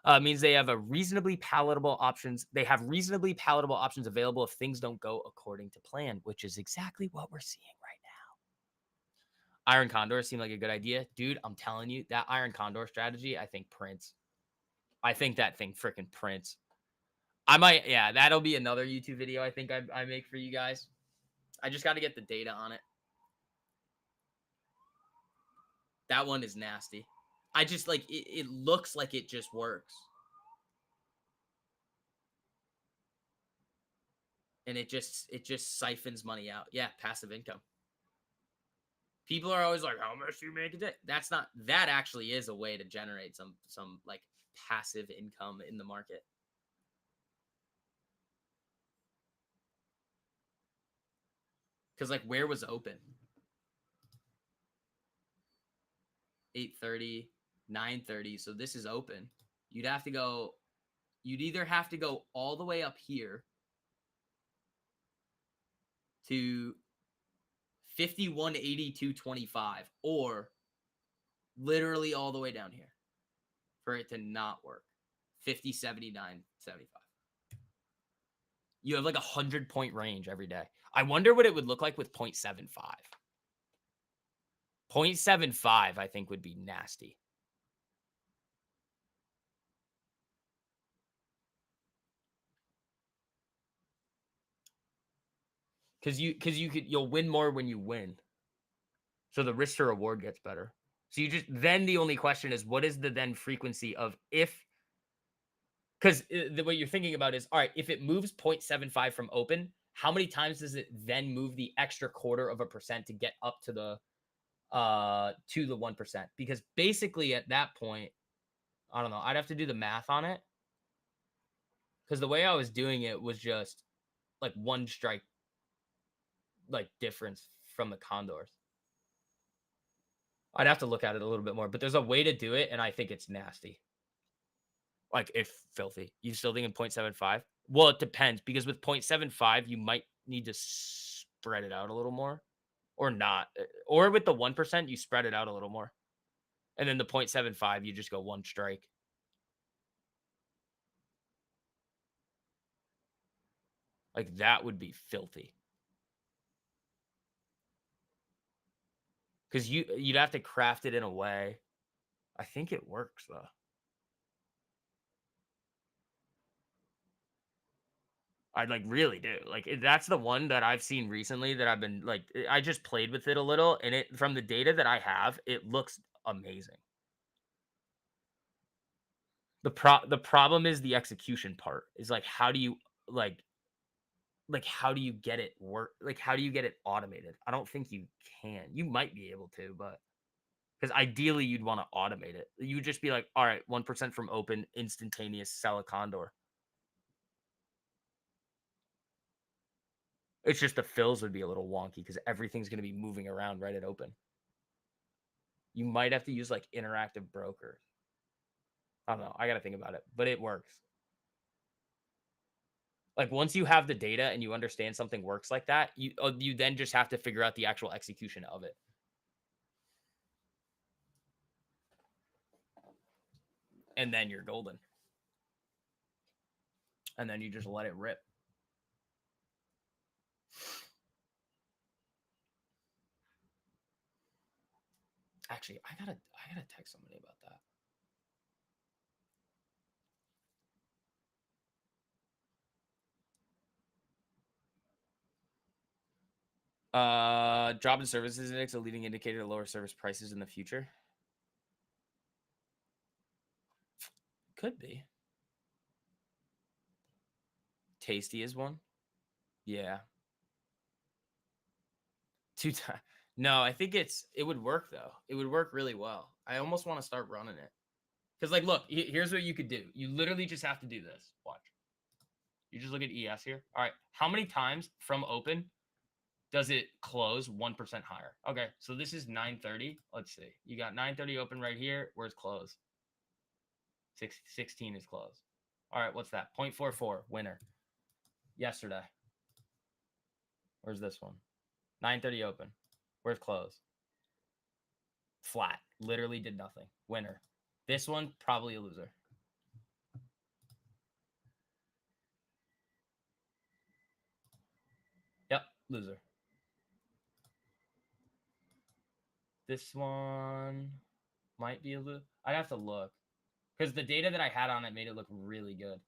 S1: It means they have reasonably palatable options. They have reasonably palatable options available if things don't go according to plan, which is exactly what we're seeing right now. Iron Condor seemed like a good idea. Dude, I'm telling you, that Iron Condor strategy, I think prints. I think that thing freaking prints. I might, yeah, that'll be another YouTube video I think I make for you guys. I just got to get the data on it. That one is nasty. I just like, it looks like it just works. And it just siphons money out. Yeah, passive income. People are always like, how much do you make a day? That actually is a way to generate some like passive income in the market. Because like, where was open? 8:30, 9:30. So this is open. You'd either have to go all the way up here to 51.82.25 or literally all the way down here for it to not work. 50.79.75. You have like 100-point range every day. I wonder what it would look like with 0.75. 0.75, I think, would be nasty. Because you'll win more when you win. So the risk to reward gets better. So then the only question is, what is the then frequency of if, because what you're thinking about is, all right, if it moves 0.75 from open, how many times does it then move the extra 0.25% to get up to the 1%? Because basically at that point, I don't know, I'd have to do the math on it. Because the way I was doing it was just like one strike like difference from the condors. I'd have to look at it a little bit more, but there's a way to do it, and I think it's nasty. Like, it's filthy. You still think in 0.75? Well, it depends, because with 0.75, you might need to spread it out a little more, or not. Or with the 1%, you spread it out a little more. And then the 0.75, you just go one strike. Like, that would be filthy. Because you'd have to craft it in a way. I think it works, though. I like really do. Like that's the one that I've seen recently that I've been like I just played with it a little and it from the data that I have, it looks amazing. The problem is the execution part. Is like how do you like how do you get it work? Like how do you get it automated? I don't think you can. You might be able to, but because ideally you'd want to automate it. You would just be like, all right, 1% from open, instantaneous, sell a condor. It's just the fills would be a little wonky because everything's going to be moving around right at open. You might have to use like interactive brokers. I don't know. I got to think about it, but it works. Like once you have the data and you understand something works like that, you then just have to figure out the actual execution of it. And then you're golden. And then you just let it rip. Actually, I gotta text somebody about that. Job and services index, a leading indicator of lower service prices in the future. Could be. Tasty is one. Yeah. 2 times. No, I think it would work though. It would work really well. I almost want to start running it. Because like, look, here's what you could do. You literally just have to do this. Watch. You just look at ES here. All right. How many times from open does it close 1% higher? Okay. So this is 930. Let's see. You got 930 open right here. Where's close? 16 is close. All right. What's that? 0.44 winner. Yesterday. Where's this one? 930 open. Where's close? Flat. Literally did nothing. Winner. This one, probably a loser. Yep, loser. This one might be a loser. I'd have to look. Because the data that I had on it made it look really good.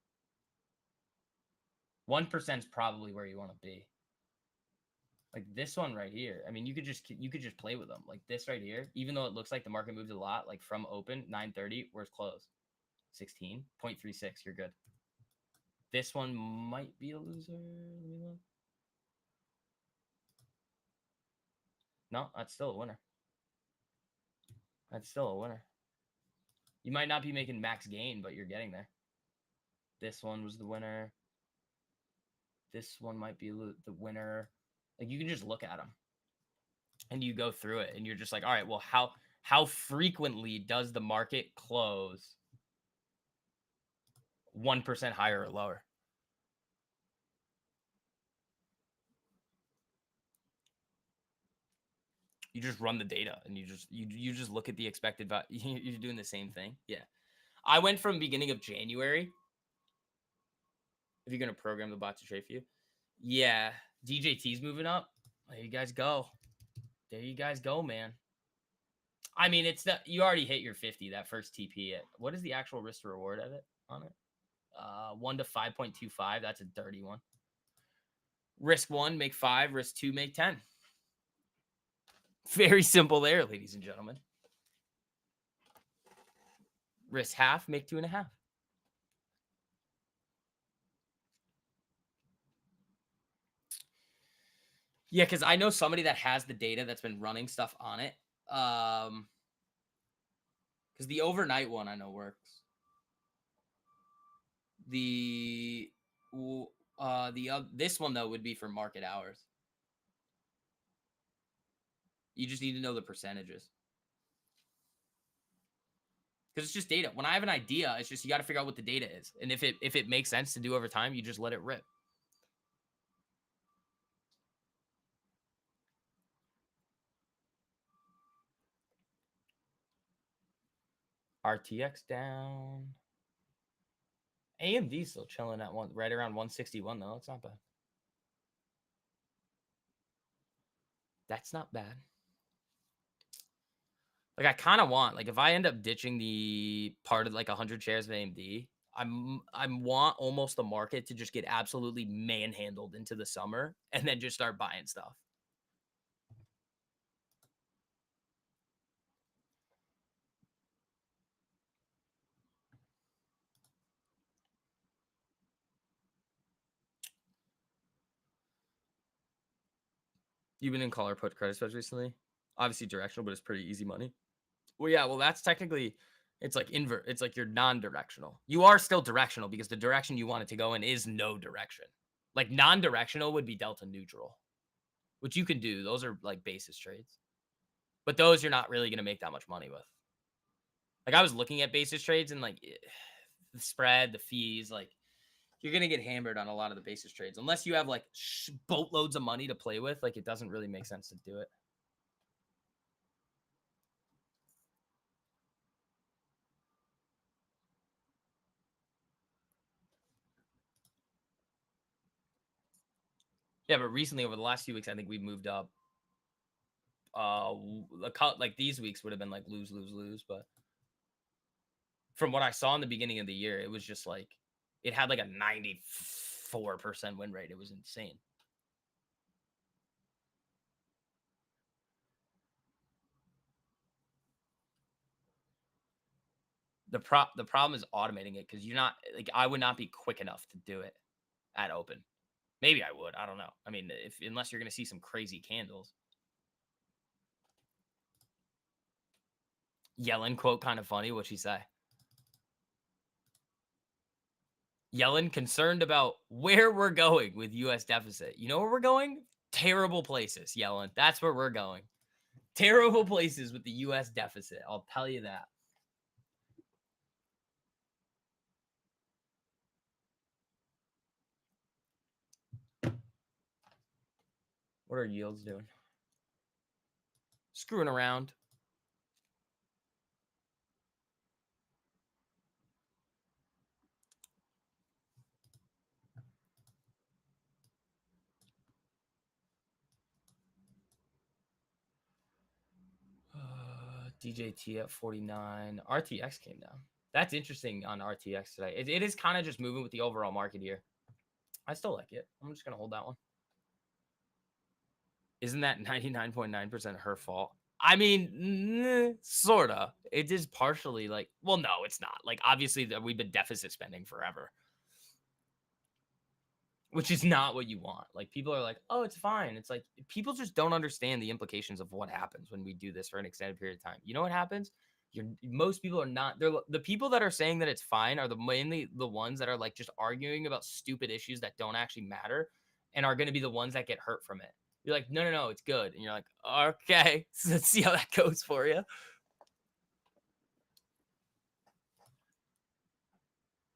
S1: 1% is probably where you want to be. Like this one right here. I mean, you could just play with them. Like this right here, even though it looks like the market moved a lot, like from open, 930, where's close? 16, 0.36, you're good. This one might be a loser. Let me look. No, that's still a winner. That's still a winner. You might not be making max gain, but you're getting there. This one was the winner. This one might be the winner. Like you can just look at them and you go through it and you're just like, all right, well, how frequently does the market close 1% higher or lower? You just run the data and you just look at the expected value. You're doing the same thing. Yeah. I went from beginning of January. If you're going to program the bot to trade for you. Yeah. DJT's moving up. There you guys go. There you guys go, man. I mean, you already hit your 50, that first TP. What is the actual risk to reward of it on it? 1 to 5.25. That's a dirty one. Risk 1, make 5. Risk 2, make 10. Very simple there, ladies and gentlemen. Risk half, make 2.5. Yeah, because I know somebody that has the data that's been running stuff on it. Because the overnight one I know works. The this one though would be for market hours. You just need to know the percentages because it's just data. When I have an idea, it's just you got to figure out what the data is, and if it makes sense to do over time, you just let it rip. RTX down. AMD still chilling at right around 161 though. It's not bad. That's not bad. Like I kind of want, like if I end up ditching the part of like 100 shares of AMD, I want almost the market to just get absolutely manhandled into the summer and then just start buying stuff. You've been in call or put credit spreads recently? Obviously directional, but it's pretty easy money. Well, yeah, well that's technically it's like invert. It's like you're non-directional. You are still directional because the direction you want it to go in is no direction. Like non-directional would be delta neutral, which you can do. Those are like basis trades. But those you're not really going to make that much money with. Like I was looking at basis trades and like the spread, the fees, like you're going to get hammered on a lot of the basis trades unless you have like boatloads of money to play with. Like it doesn't really make sense to do it. Yeah, but recently over the last few weeks, I think we've moved up. Like these weeks would have been like lose, lose, lose, but from what I saw in the beginning of the year, it was just like it had like a 94% win rate. It was insane. The problem is automating it because you're not like I would not be quick enough to do it at open. Maybe I would. I don't know. I mean, if unless you're gonna see some crazy candles. Yellen quote kind of funny. What'd she say? Yellen concerned about where we're going with U.S. deficit. You know where we're going? Terrible places, Yellen. That's where we're going. Terrible places with the U.S. deficit. I'll tell you that. What are yields doing? Screwing around. DJT at 49. RTX came down. That's interesting on RTX today. It is kind of just moving with the overall market here. I still like it. I'm just going to hold that one. Isn't that 99.9% her fault? I mean, sort of. It is partially like, well, no, it's not. Like, obviously, we've been deficit spending forever, which is not what you want. Like, people are like, oh, it's fine. It's like, people just don't understand the implications of what happens when we do this for an extended period of time. You know what happens? Most people are not, they're the people that are saying that it's fine are mainly the ones that are like just arguing about stupid issues that don't actually matter and are going to be the ones that get hurt from it. You're like, no, no, no, it's good. And you're like, okay, so let's see how that goes for you.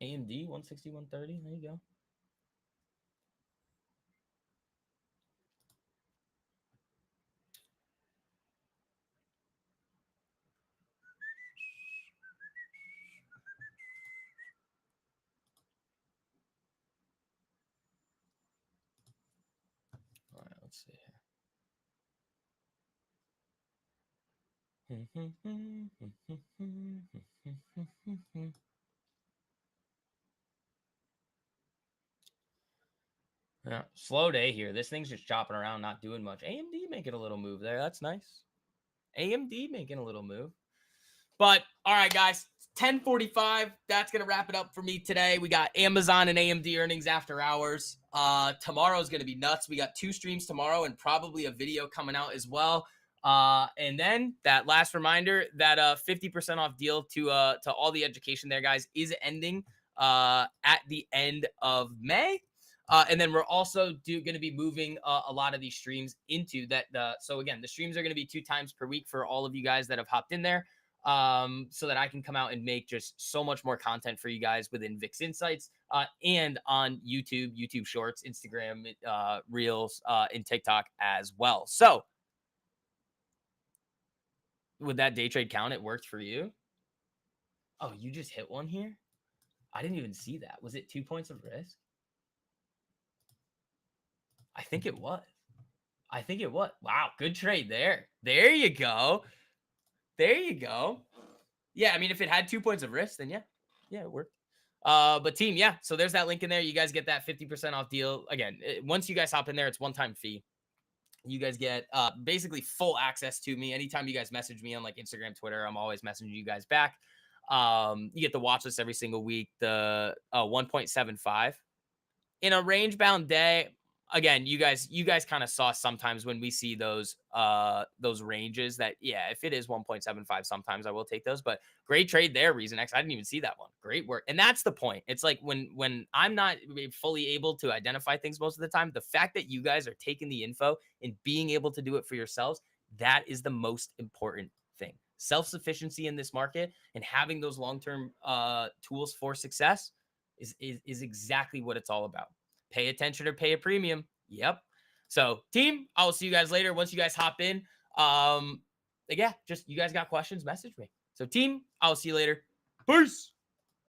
S1: AMD 160, 130. There you go. All right, let's see here. Yeah, slow day here. This thing's just chopping around, not doing much. AMD making a little move there. That's nice. AMD making a little move. But All right, guys. 10:45. That's gonna wrap it up for me today. We got Amazon and AMD earnings after hours. Tomorrow's gonna be nuts. We got 2 streams tomorrow and probably a video coming out as well. And then that last reminder that 50% off deal to all the education there, guys, is ending at the end of May. And then we're also going to be moving a lot of these streams into that. So again, the streams are going to be 2 times per week for all of you guys that have hopped in there, so that I can come out and make just so much more content for you guys within VIX Insights, and on YouTube, YouTube Shorts, Instagram, Reels, and TikTok as well. So would that day trade count? It worked for you? Oh, you just hit one here? I didn't even see that. Was it 2 points of risk? I think it was. I think it was. Wow, good trade there. There you go. There you go. Yeah, I mean, if it had 2 points of risk, then yeah, it worked. But team, yeah. So there's that link in there. You guys get that 50% off deal. Again, once you guys hop in there, it's one-time fee. You guys get basically full access to me. Anytime you guys message me on like Instagram, Twitter, I'm always messaging you guys back. You get the watch list every single week. The 1.75 in a range bound day. Again, you guys kind of saw sometimes when we see those ranges that, yeah, if it is 1.75, sometimes I will take those. But great trade there, Reason X. I didn't even see that one. Great work. And that's the point. It's like when I'm not fully able to identify things most of the time, the fact that you guys are taking the info and being able to do it for yourselves, that is the most important thing. Self-sufficiency in this market and having those long-term tools for success is exactly what it's all about. Pay attention or pay a premium. Yep. So team, I will see you guys later. Once you guys hop in, yeah, just you guys got questions, message me. So team, I'll see you later. Peace.